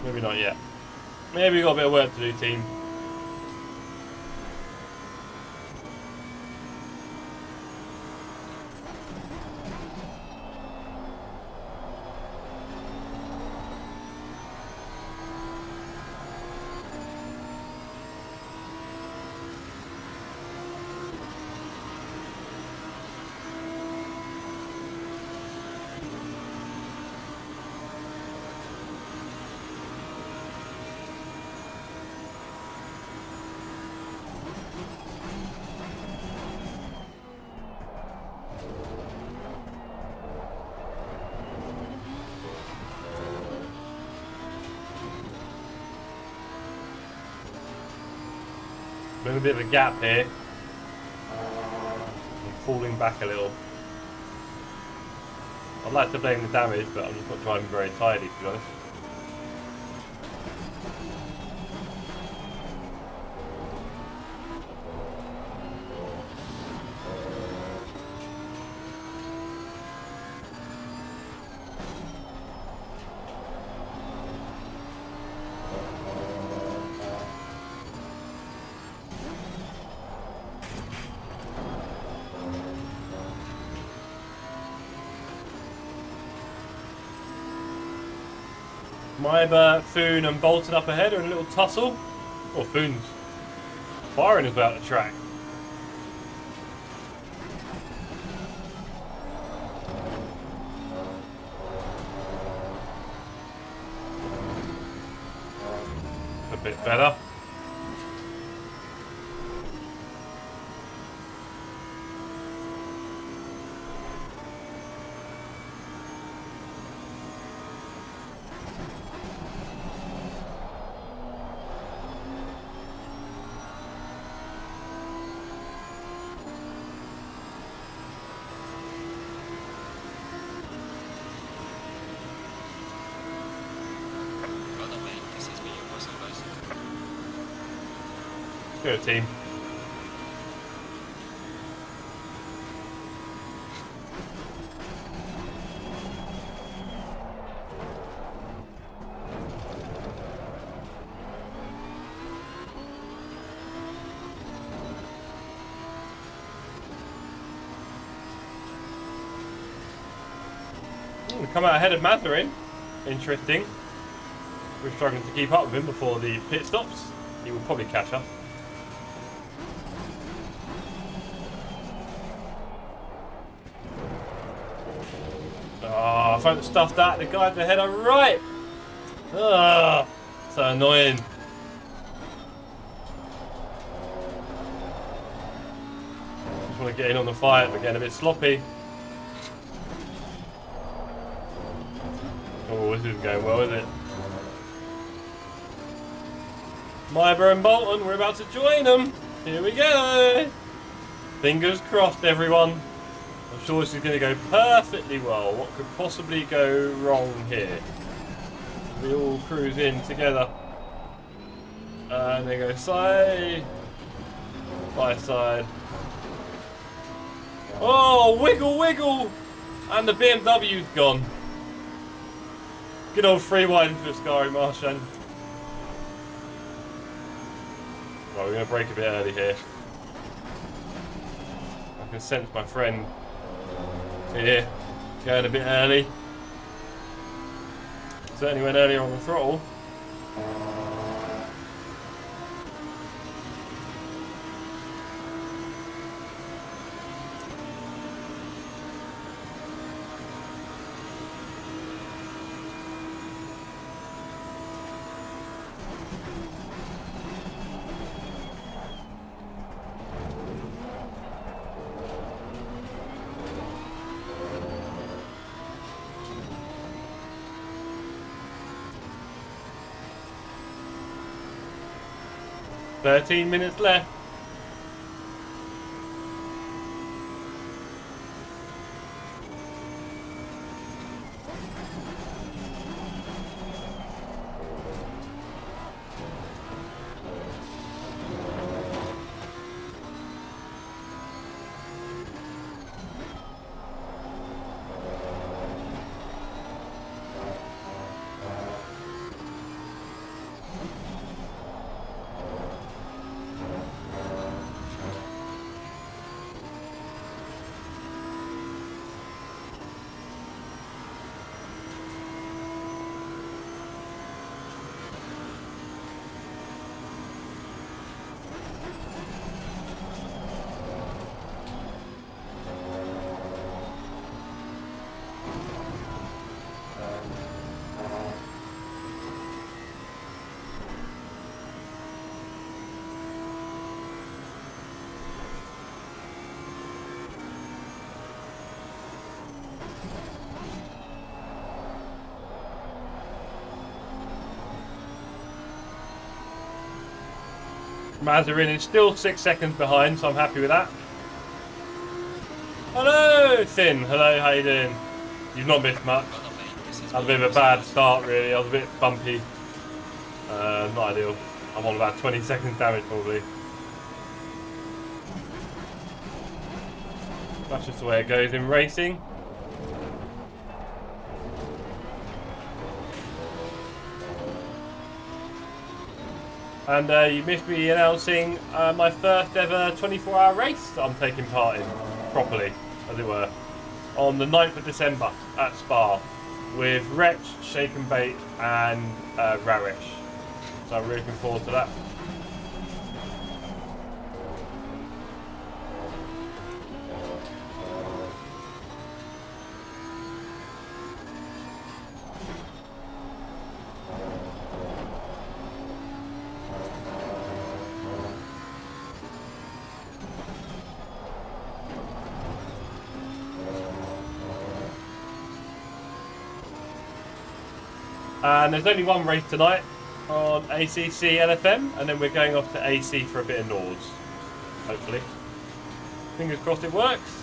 Maybe not yet. Maybe we've got a bit of work to do, team. There's a bit of a gap here. I'm falling back a little. I'd like to blame the damage, but I'm just not driving very tidy, to be honest. My Foon and Bolton up ahead are in a little tussle. Oh, Foon's firing about the track. A bit better. Go team. Come out ahead of Matherin. Interesting. We're struggling to keep up with him before the pit stops. He will probably catch us. Oh, if I hadn't stuffed that, the guys ahead are right. Ah, so annoying. Just want to get in on the fight, but getting a bit sloppy. Oh, this isn't going well, is it? Myber and Bolton, we're about to join them. Here we go. Fingers crossed, everyone. I'm sure this is going to go perfectly well. What could possibly go wrong here? We all cruise in together. And they go side by side. Oh, wiggle, wiggle! And the BMW's gone. Good old free wide into a Scary Martian. Right, we're going to break a bit early here. I can sense my friend here going a bit early. Certainly went earlier on the throttle. "13 minutes left." Mazarin is still 6 seconds behind, so I'm happy with that. Hello, Finn. Hello, how you doing? You've not missed much. I had a bit of a bad start, really. I was a bit bumpy. Not ideal. I'm on about 20 seconds damage, probably. That's just the way it goes in racing. And you missed me announcing my first ever 24-hour race that I'm taking part in, properly, as it were, on the 9th of December at Spa with Wretch, Shake and Bait and Rarish. So I'm really looking forward to that. And there's only one race tonight on ACC LFM, and then we're going off to AC for a bit of Nords, hopefully. Fingers crossed it works.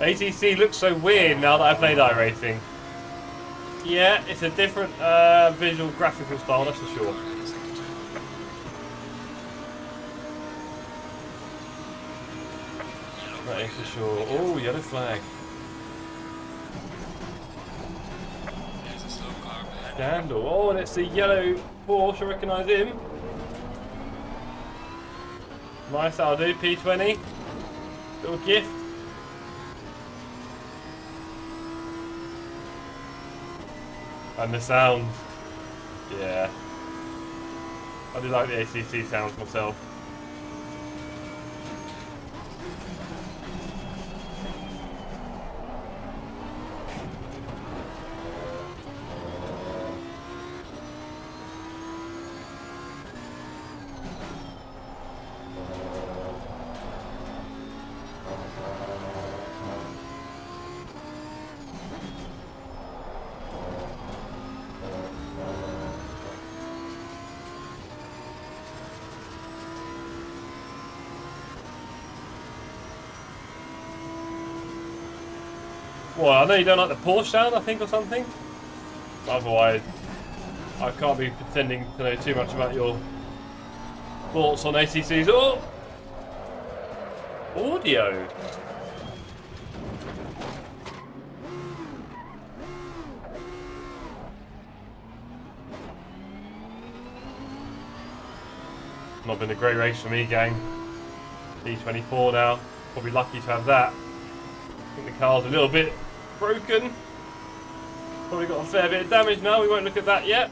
ATC looks so weird now that I played iRacing. Yeah, it's a different visual graphical style, that's for sure. That is for sure. Oh, yellow flag. Scandal. Oh, and it's the yellow Porsche, I recognise him. Nice, that'll do. P20. Little gift. And the sound, yeah, I do like the ACC sounds myself. Well, I know you don't like the Porsche sound, I think, or something. Otherwise, I can't be pretending to know too much about your thoughts on ACC's audio. Not been a great race for me, gang. E24 now. Probably lucky to have that. I think the car's a little bit broken. Probably got a fair bit of damage now. We won't look at that yet.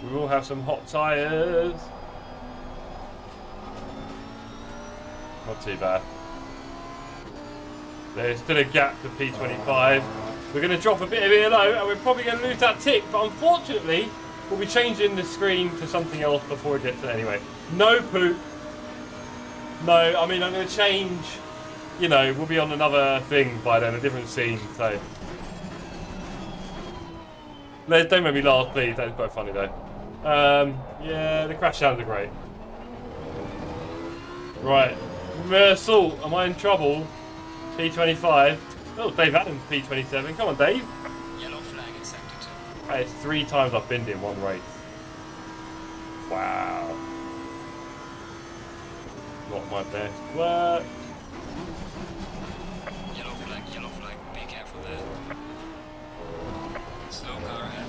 We will have some hot tyres. Not too bad. There's still a gap to P25. We're going to drop a bit of ELO and we're probably going to lose that tick. But unfortunately, we'll be changing the screen to something else before it gets there anyway. No poop. No, I mean, I'm going to change. You know, we'll be on another thing by then, a different scene, so. Don't make me laugh, please. That's quite funny, though. Yeah, the crash sounds are great. Right. Reversal. Am I in trouble? P25. Oh, Dave Adams, P27. Come on, Dave. Yellow flag in sector 2. Right, it's 3 times I've binned in one race. Wow. Not my best work. Yellow flag, be careful there. Slow car ahead.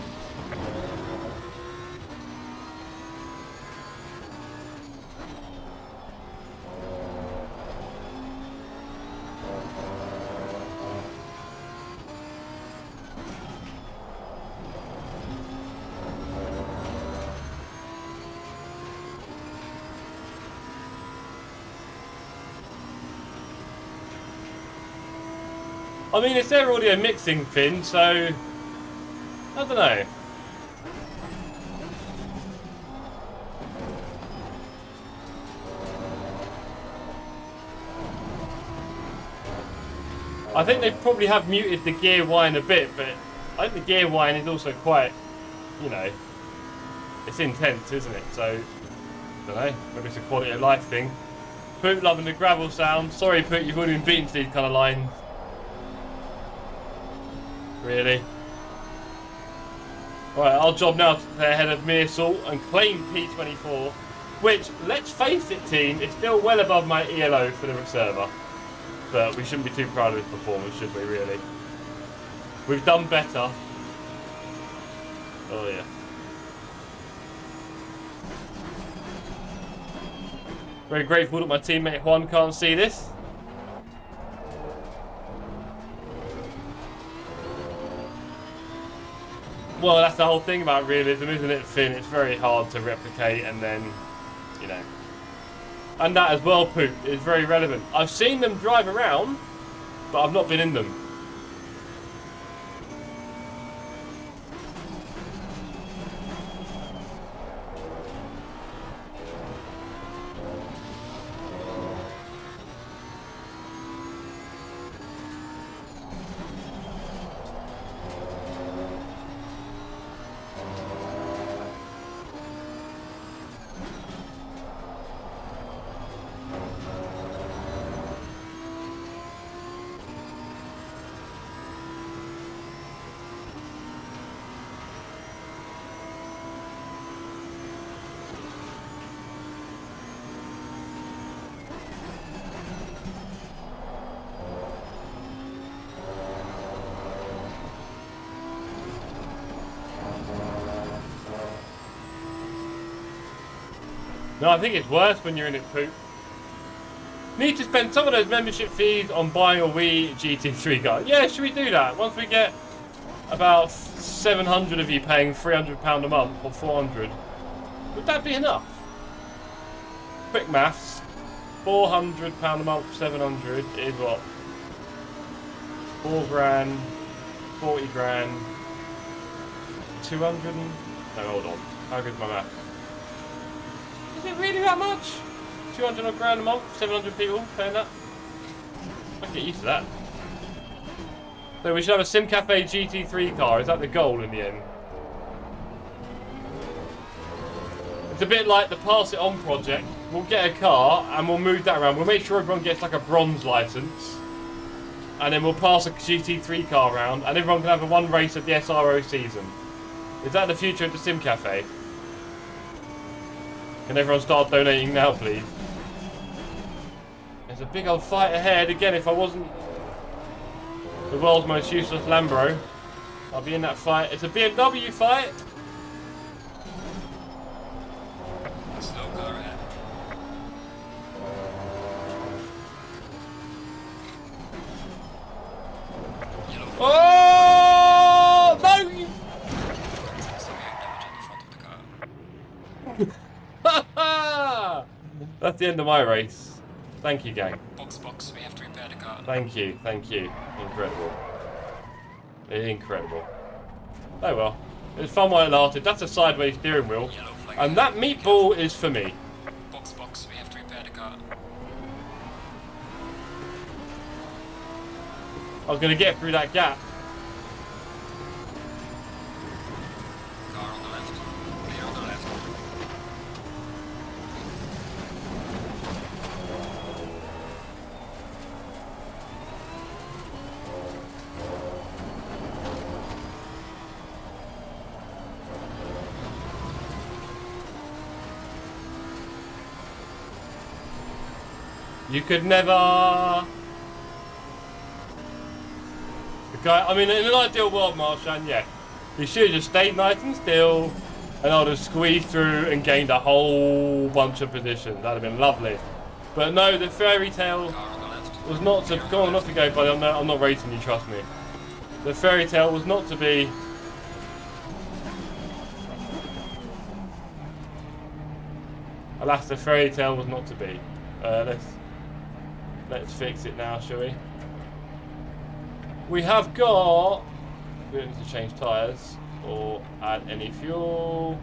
I mean, it's their audio mixing thing, so I don't know. I think they probably have muted the gear whine a bit, but I think the gear whine is also quite, you know, it's intense, isn't it? So, I don't know, maybe it's a quality of life thing. Poot loving the gravel sound. Sorry, Poot, you've already been beaten to these kind of lines. Really? Right, our job now to stay ahead of Meersalt and claim P24, which, let's face it, team, is still well above my ELO for the reserver. But we shouldn't be too proud of his performance, should we, really? We've done better. Oh, yeah. Very grateful that my teammate Juan can't see this. Well, that's the whole thing about realism, isn't it, Finn? It's very hard to replicate and then, you know. And that as well, Poop, is very relevant. I've seen them drive around, but I've not been in them. No, I think it's worse when you're in it, Poop. Need to spend some of those membership fees on buying a Wii GT3 car. Yeah, should we do that? Once we get about 700 of you paying £300 a month or 400, would that be enough? Quick maths. £400 a month, 700 is what? 4 grand, 40 grand, 200 and... No, hold on. How good's my math? Is it really that much? 200 odd grand a month, 700 people paying that? I can get used to that. So we should have a Sim Cafe GT3 car. Is that the goal in the end? It's a bit like the Pass It On project. We'll get a car and we'll move that around. We'll make sure everyone gets like a bronze license. And then we'll pass a GT3 car around and everyone can have a one race of the SRO season. Is that the future of the Sim Cafe? Can everyone start donating now, please? There's a big old fight ahead. Again, if I wasn't the world's most useless Lambro, I'll be in that fight. It's a BMW fight. Slow car ahead. Yellow Oh no! That's the end of my race. Thank you, gang. Box, we have to repair the car. Thank you. Incredible. Incredible. Oh well. It was fun while it lasted. That's a sideways steering wheel. And that meatball is for me. Box, we have to repair the car. I was going to get through that gap. Car on the left. Clear on the left. You could never... The guy, I mean, in an ideal world, Marshan, yeah. You should have just stayed nice and still, and I'd have squeezed through and gained a whole bunch of positions. That'd have been lovely. But no, the fairy tale was not to... Go on, not to go, buddy. I'm not racing you, trust me. The fairy tale was not to be... Alas, the fairy tale was not to be. Let's fix it now, shall we? We have got... We don't need to change tyres or add any fuel.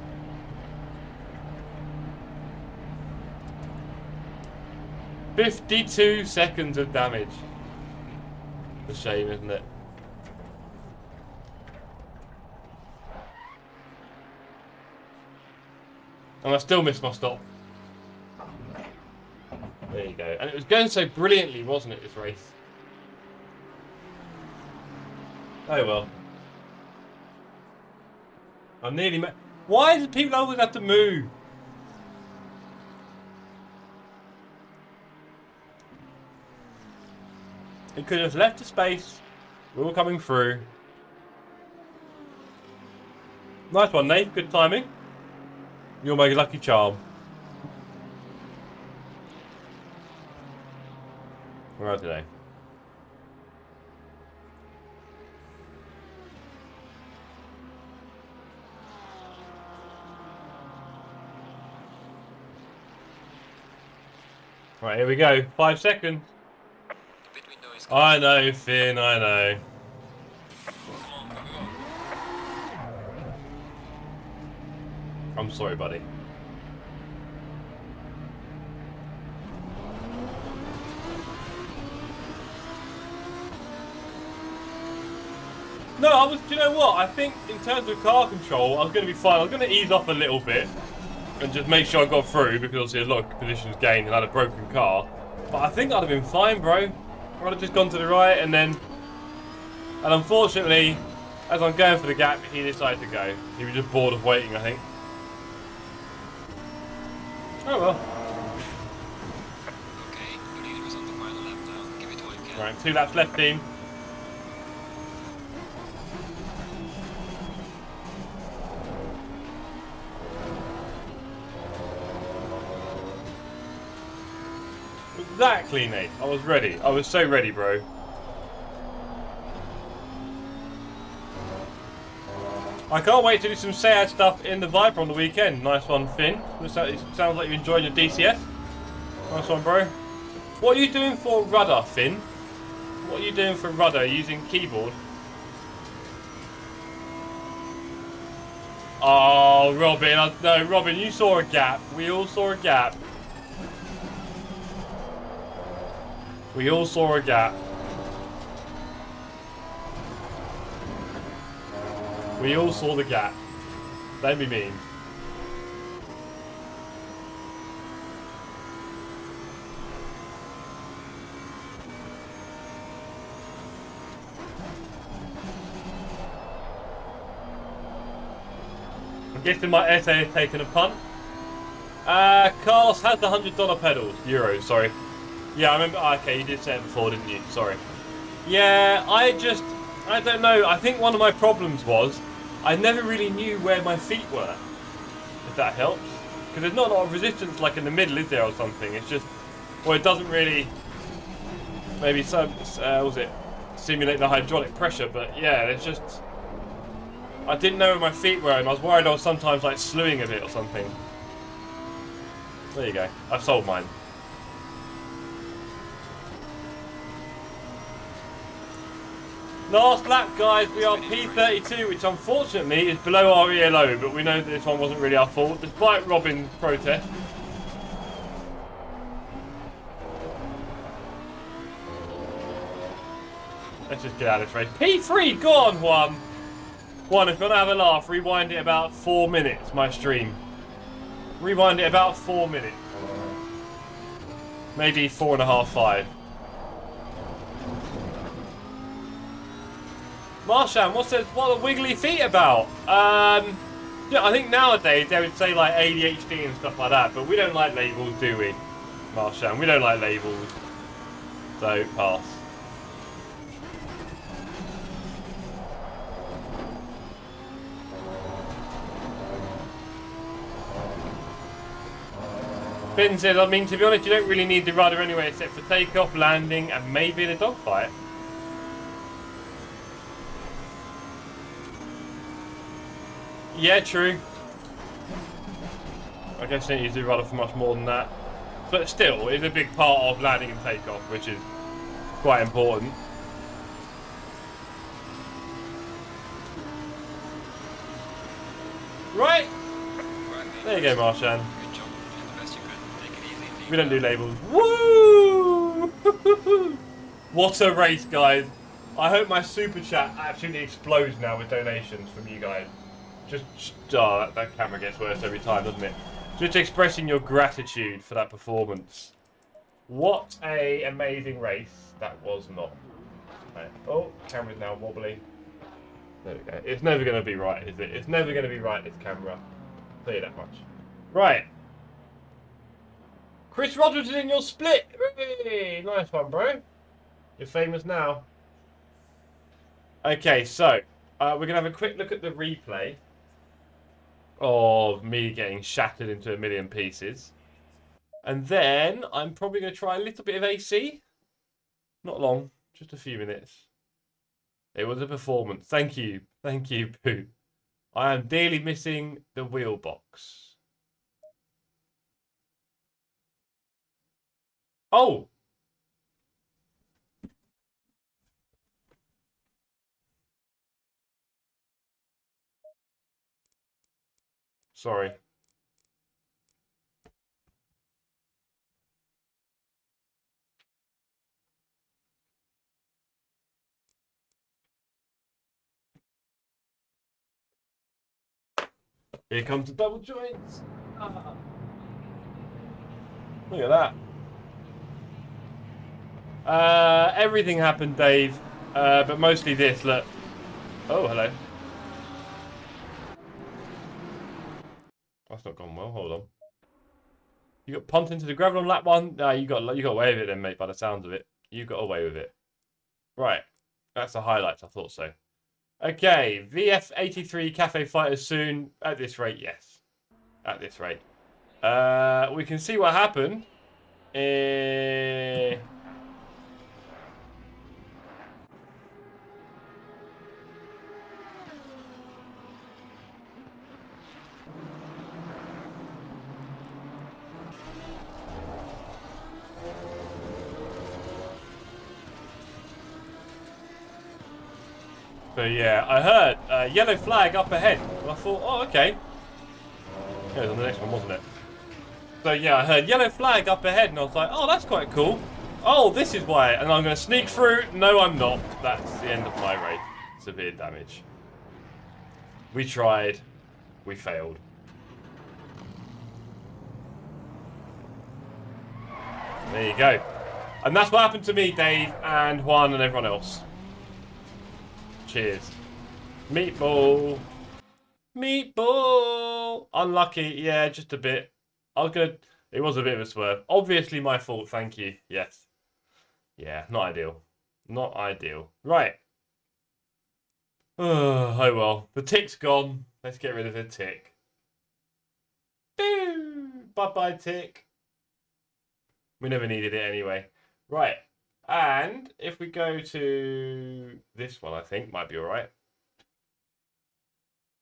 "52 seconds of damage." It's a shame, isn't it? And I still missed my stop. There you go. And it was going so brilliantly, wasn't it, this race? Oh well. I nearly Why do people always have to move? He could have left the space. We were coming through. Nice one, Nate. Good timing. You're my lucky charm. Where are they? Right, here we go. 5 seconds. I know, Finn, I know. I'm sorry, buddy. No, do you know what? I think in terms of car control, I was going to be fine. I was going to ease off a little bit and just make sure I got through, because obviously a lot of positions gained and I had a broken car. But I think I'd have been fine, bro. I'd have just gone to the right and then... And unfortunately, as I'm going for the gap, he decided to go. He was just bored of waiting, I think. Oh well. Okay, your leader is on the final lap now. Give it all you can. Right, 2 laps left, team. Exactly, Nate. I was ready. I was so ready, bro. I can't wait to do some sad stuff in the Viper on the weekend. Nice one, Finn. It sounds like you enjoyed your DCS. Nice one, bro. What are you doing for rudder, Finn? What are you doing for rudder using keyboard? Oh, Robin. No, Robin, you saw a gap. We all saw a gap. We all saw a gap. We all saw the gap. Don't be mean. I'm guessing my essay has taken a punt. Carlos has the $100 pedals. Euros, sorry. Yeah, I remember. Okay, you did say it before, didn't you? Sorry. Yeah, I don't know. I think one of my problems was I never really knew where my feet were. If that helps. Because there's not a lot of resistance like in the middle, is there, or something? It's just... Well, it doesn't really... Maybe some... was it? Simulate the hydraulic pressure, but yeah, it's just... I didn't know where my feet were, and I was worried I was sometimes like slewing a bit or something. There you go. I sold mine. Last lap, guys, we are P32, which unfortunately is below our ELO, but we know that this one wasn't really our fault, despite Robin's protest. Let's just get out of this race. P3, go on, Juan! Juan, if you want to have a laugh, rewind it about 4 minutes, my stream. Rewind it about 4 minutes. Maybe 4.5, 5. Marsham, what are wiggly feet about? Yeah, I think nowadays they would say like ADHD and stuff like that, but we don't like labels, do we, Marsham? We don't like labels, so pass. Finn says, I mean, to be honest, you don't really need the rudder anyway, except for takeoff, landing, and maybe the dogfight. Yeah, true. I guess you don't use the rudder for much more than that. But still, it's a big part of landing and takeoff, which is quite important. Right? Right, mate. There you go, Marshan. Good job. You're the best you could. Take it easy. We don't do labels. Woo! What a race, guys. I hope my super chat absolutely explodes now with donations from you guys. Just, oh, that camera gets worse every time, doesn't it? Just expressing your gratitude for that performance. What a amazing race that was not. Right. Oh, camera's now wobbly. There we go. It's never going to be right, is it? It's never going to be right, this camera. I'll tell you that much. Right. Chris Rogers is in your split. Hey, nice one, bro. You're famous now. Okay, so we're going to have a quick look at the replay of me getting shattered into a million pieces. And then I'm probably going to try a little bit of AC. Not long, just a few minutes. It was a performance. Thank you. Thank you, Pooh. I am dearly missing the wheel box. Oh! Sorry. Here comes the double joints. Ah. Look at that. Everything happened, Dave. But mostly this, look. Oh, hello. That's not gone well. Hold on. You got pumped into the gravel on lap one. You got away with it then, mate, by the sounds of it. You got away with it. Right. That's the highlights. I thought so. Okay. VF83 Cafe Fighters soon. At this rate, yes. At this rate. We can see what happened. So yeah, I heard yellow flag up ahead. And I thought, oh, okay. Yeah, it was on the next one, wasn't it? So yeah, I heard yellow flag up ahead, and I was like, oh, that's quite cool. Oh, this is why. And I'm going to sneak through. No, I'm not. That's the end of my race. Severe damage. We tried. We failed. There you go. And that's what happened to me, Dave, and Juan, and everyone else. Cheers. Meatball. Meatball. Unlucky. Yeah, just a bit. It was a bit of a swerve. Obviously my fault. Thank you. Yes. Yeah, not ideal. Not ideal. Right. Oh well. The tick's gone. Let's get rid of the tick. Bye-bye, tick. We never needed it anyway. Right. And if we go to this one, I think might be all right.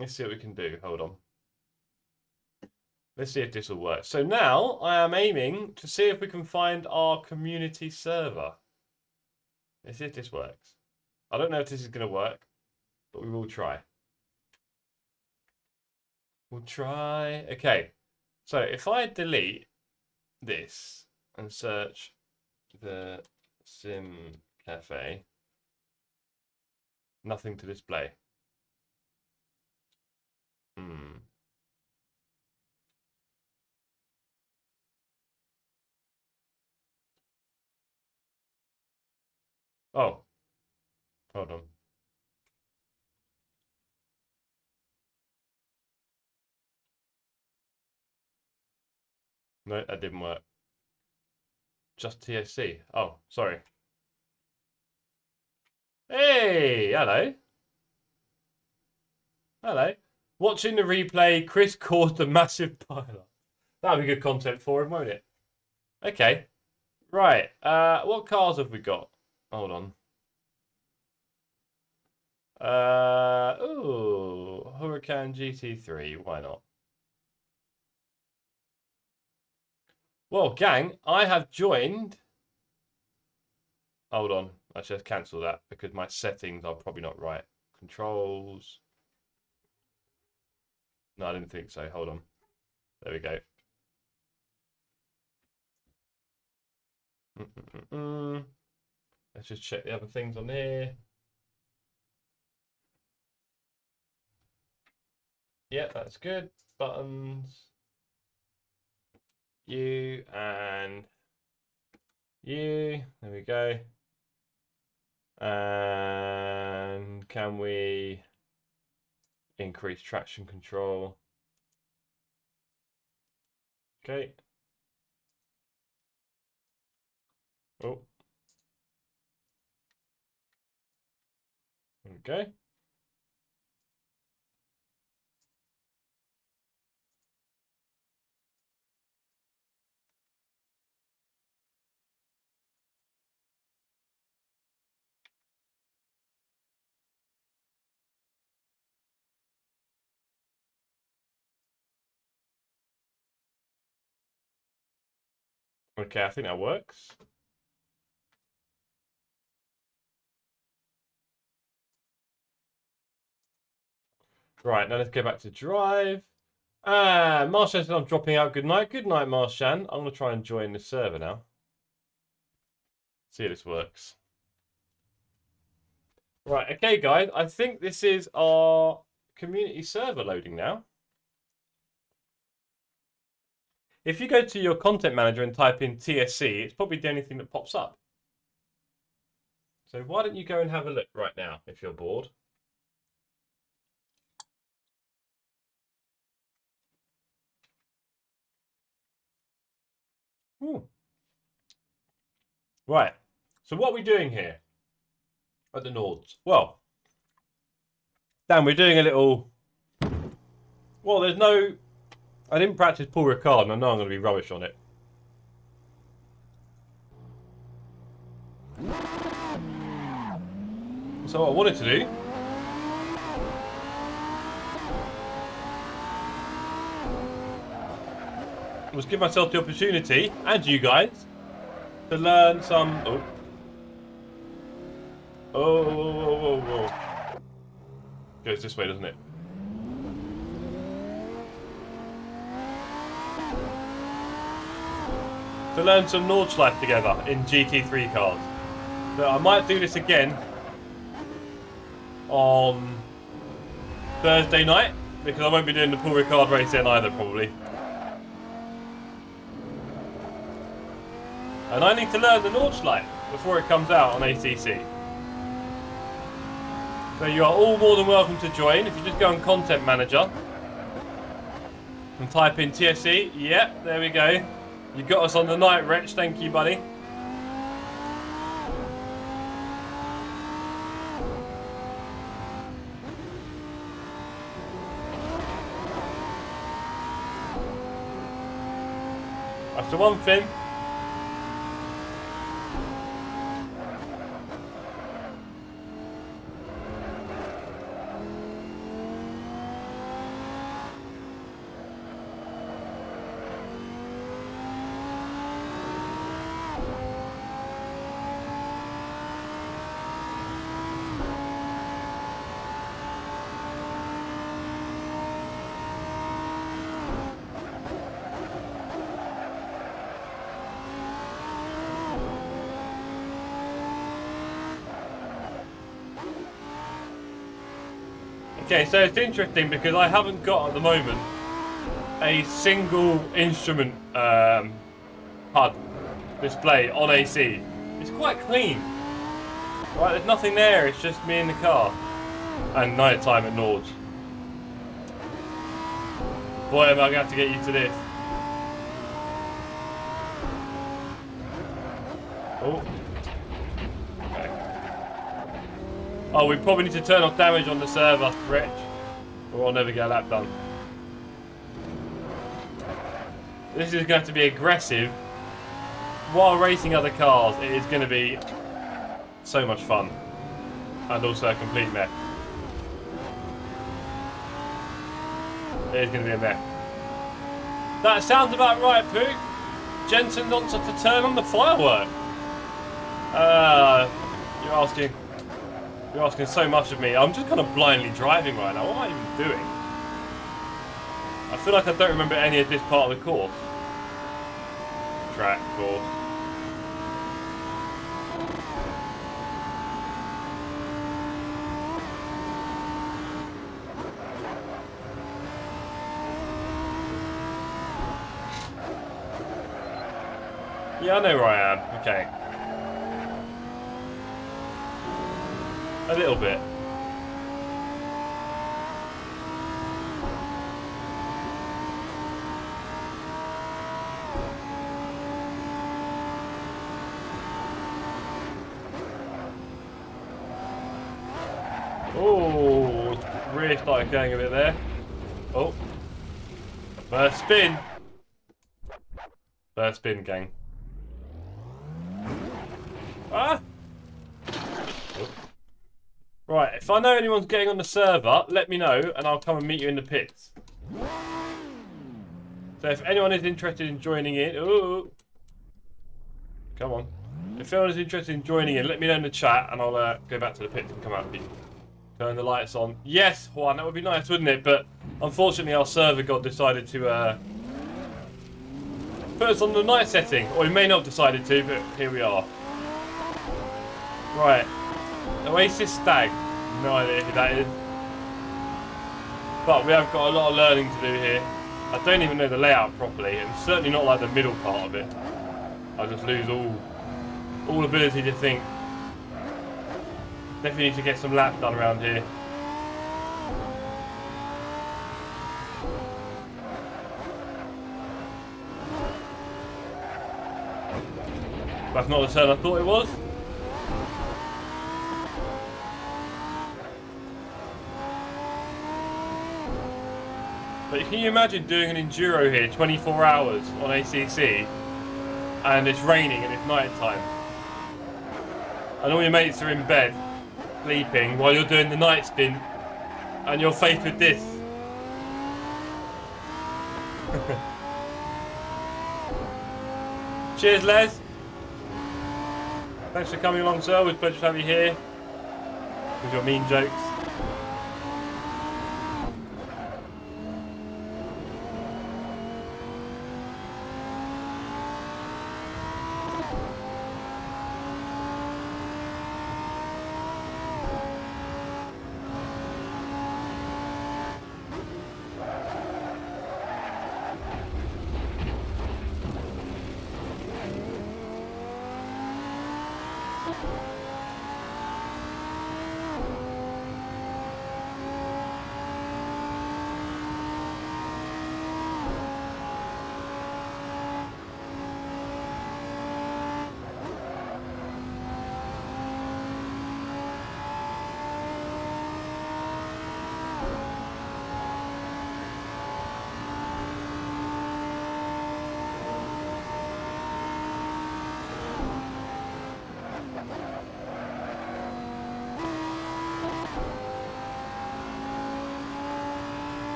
Let's see what we can do. Hold on. Let's see if this will work. So now I am aiming to see if we can find our community server. Let's see if this works. I don't know if this is going to work, but we will try. We'll try. Okay. So if I delete this and search the Sim Cafe, nothing to display. Oh, hold on. No, that didn't work. Just TSC. Oh, sorry. Hey, hello. Hello. Watching the replay, Chris caused a massive pile-up. That'll be good content for him, won't it? Okay. Right. What cars have we got? Hold on. Ooh, Huracan GT3. Why not? Well, gang, I have joined. Hold on. I should cancel that because my settings are probably not right. Controls. No, I didn't think so. Hold on. There we go. Let's just check the other things on here. Yeah, that's good. Buttons. You and you. There we go. And can we increase traction control? Okay. Oh. Okay. Okay, I think that works. Right, now let's go back to drive. Ah, Marshan said I'm dropping out. Good night. Good night, Marshan. I'm going to try and join the server now. See if this works. Right, okay, guys. I think this is our community server loading now. If you go to your content manager and type in TSC, it's probably the only thing that pops up. So why don't you go and have a look right now if you're bored. Ooh. Right. So what are we doing here at the Nords? Well, Dan, we're doing a little... Well, there's no... I didn't practice Paul Ricard, and I know I'm going to be rubbish on it. So what I wanted to do was give myself the opportunity, and you guys, to learn some... Oh. Goes this way, doesn't it? To learn some Nordschleife together in GT3 cars. So I might do this again on Thursday night, because I won't be doing the Paul Ricard race then either, probably. And I need to learn the Nordschleife before it comes out on ACC. So you are all more than welcome to join. If you just go on Content Manager and type in TSC, yep, there we go. You got us on the night, Wretch. Thank you, buddy. That's the one thing. Okay, so it's interesting because I haven't got at the moment a single instrument HUD display on AC. It's quite clean. Right, there's nothing there, it's just me in the car. And night time at Nords. Boy, am I going to have to get you to this. Oh. Oh, we probably need to turn off damage on the server, Wretch, or I'll never get a lap done. This is going to be aggressive. While racing other cars, it is going to be so much fun. And also a complete mess. It is going to be a mess. That sounds about right, Pooh. Jensen wants us to turn on the firework. You're asking so much of me. I'm just kind of blindly driving right now. What am I even doing? I feel like I don't remember any of this part of the course. Track course. Yeah, I know where I am. Okay. A little bit. Oh, rear started going a bit there. Oh. First spin. First spin, gang. Ah! Oh. Right, if I know anyone's getting on the server, let me know and I'll come and meet you in the pits. So if anyone is interested in joining in... Ooh. Come on. If anyone is interested in joining in, let me know in the chat and I'll go back to the pits and come out with you. Turn the lights on. Yes, Juan, that would be nice, wouldn't it? But unfortunately our server god decided to put us on the night setting. Or he may not have decided to, but here we are. Right. Oasis Stag. No idea who that is. But we have got a lot of learning to do here. I don't even know the layout properly, and certainly not like the middle part of it. I just lose all ability to think. Definitely need to get some laps done around here. That's not the turn I thought it was. But can you imagine doing an enduro here 24 hours on ACC and it's raining and it's night time and all your mates are in bed sleeping while you're doing the night spin and you're faced with this. Cheers, Les. Thanks for coming along, sir. It was a pleasure to have you here with your mean jokes.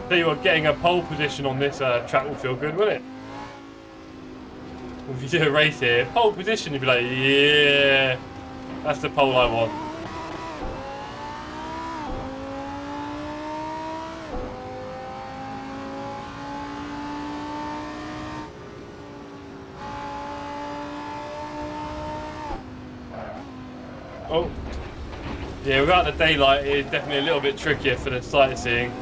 Tell you what, getting a pole position on this track will feel good, won't it? If you do a race here, pole position, you'd be like, yeah, that's the pole I want. Oh, yeah, without the daylight, it's definitely a little bit trickier for the sightseeing.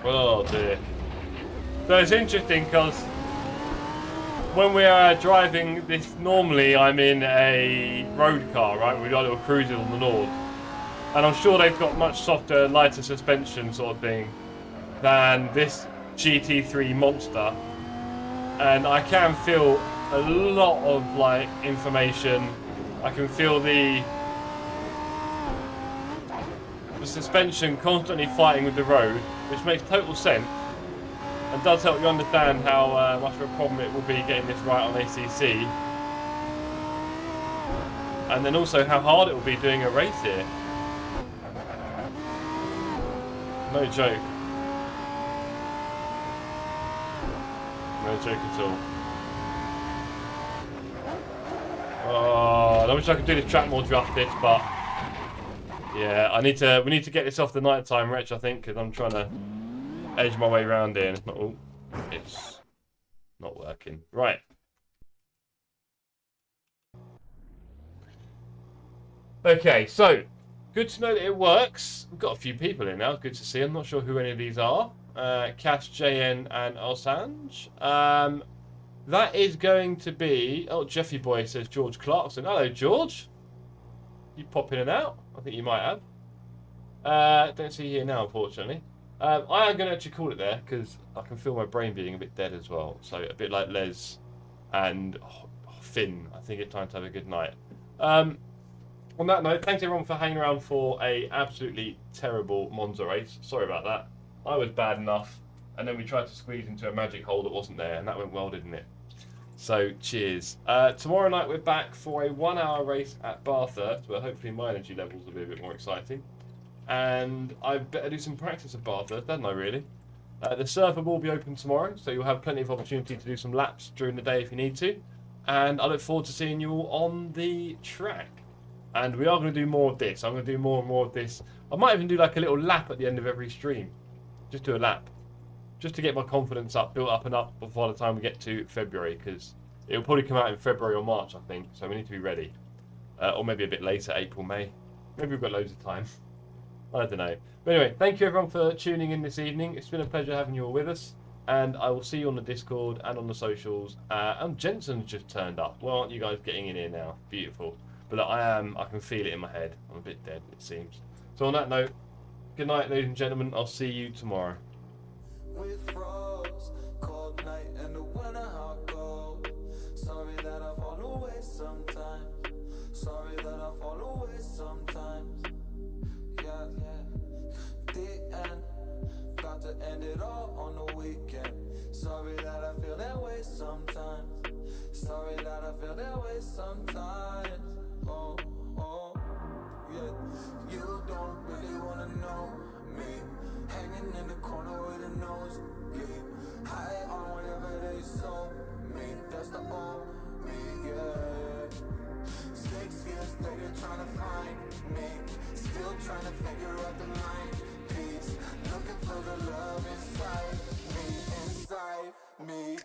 Oh dear. So it's interesting because when we are driving this, normally I'm in a road car, right? We've got little cruisers on the north. And I'm sure they've got much softer, lighter suspension sort of thing than this GT3 monster. And I can feel a lot of like information. I can feel the suspension constantly fighting with the road, which makes total sense and does help you understand how much of a problem it will be getting this right on ACC, and then also how hard it will be doing a race here. No joke. No joke at all. Oh, I wish I could do this track more drafted, but yeah, we need to get this off the nighttime wretch, I think, because I'm trying to edge my way around here. It's not working. Right. Okay, so good to know that it works. We've got a few people in now. Good to see. I'm not sure who any of these are. Cash, JN, and Osange. That is going to be... Oh, Jeffy Boy says George Clarkson. Hello, George. You pop in and out. I think you might have. Don't see you here now, unfortunately. I am going to actually call it there because I can feel my brain being a bit dead as well. So a bit like Les and Finn. I think it's time to have a good night. On that note, thanks everyone for hanging around for a absolutely terrible Monza race. Sorry about that. I was bad enough. And then we tried to squeeze into a magic hole that wasn't there. And that went well, didn't it? So, cheers. Tomorrow night we're back for a 1 hour race at Bathurst, where hopefully my energy levels will be a bit more exciting. And I better do some practice at Bathurst, don't I, really? The server will be open tomorrow, so you'll have plenty of opportunity to do some laps during the day if you need to. And I look forward to seeing you all on the track. And we are going to do more of this. I'm going to do more and more of this. I might even do like a little lap at the end of every stream. Just do a lap. Just to get my confidence up, built up and up before the time we get to February, because it'll probably come out in February or March, I think, so we need to be ready. Or maybe a bit later, April, May. Maybe we've got loads of time. I don't know. But anyway, thank you everyone for tuning in this evening. It's been a pleasure having you all with us, and I will see you on the Discord and on the socials. And Jensen's just turned up. Well, aren't you guys getting in here now? Beautiful. But look, I can feel it in my head. I'm a bit dead, it seems. So on that note, good night, ladies and gentlemen. I'll see you tomorrow. We froze, cold night in the winter hot cold. Sorry that I fall away sometimes. Sorry that I fall away sometimes. Yeah, the end. Got to end it all on the weekend. Sorry that I feel that way sometimes. Sorry that I feel that way sometimes. Oh, yeah. You don't really wanna know me. Hanging in the corner with a nose bleed. High on whatever they sold me. That's the old me, yeah. 6 years later trying to find me. Still trying to figure out the mind piece. Looking for the love inside me, inside me.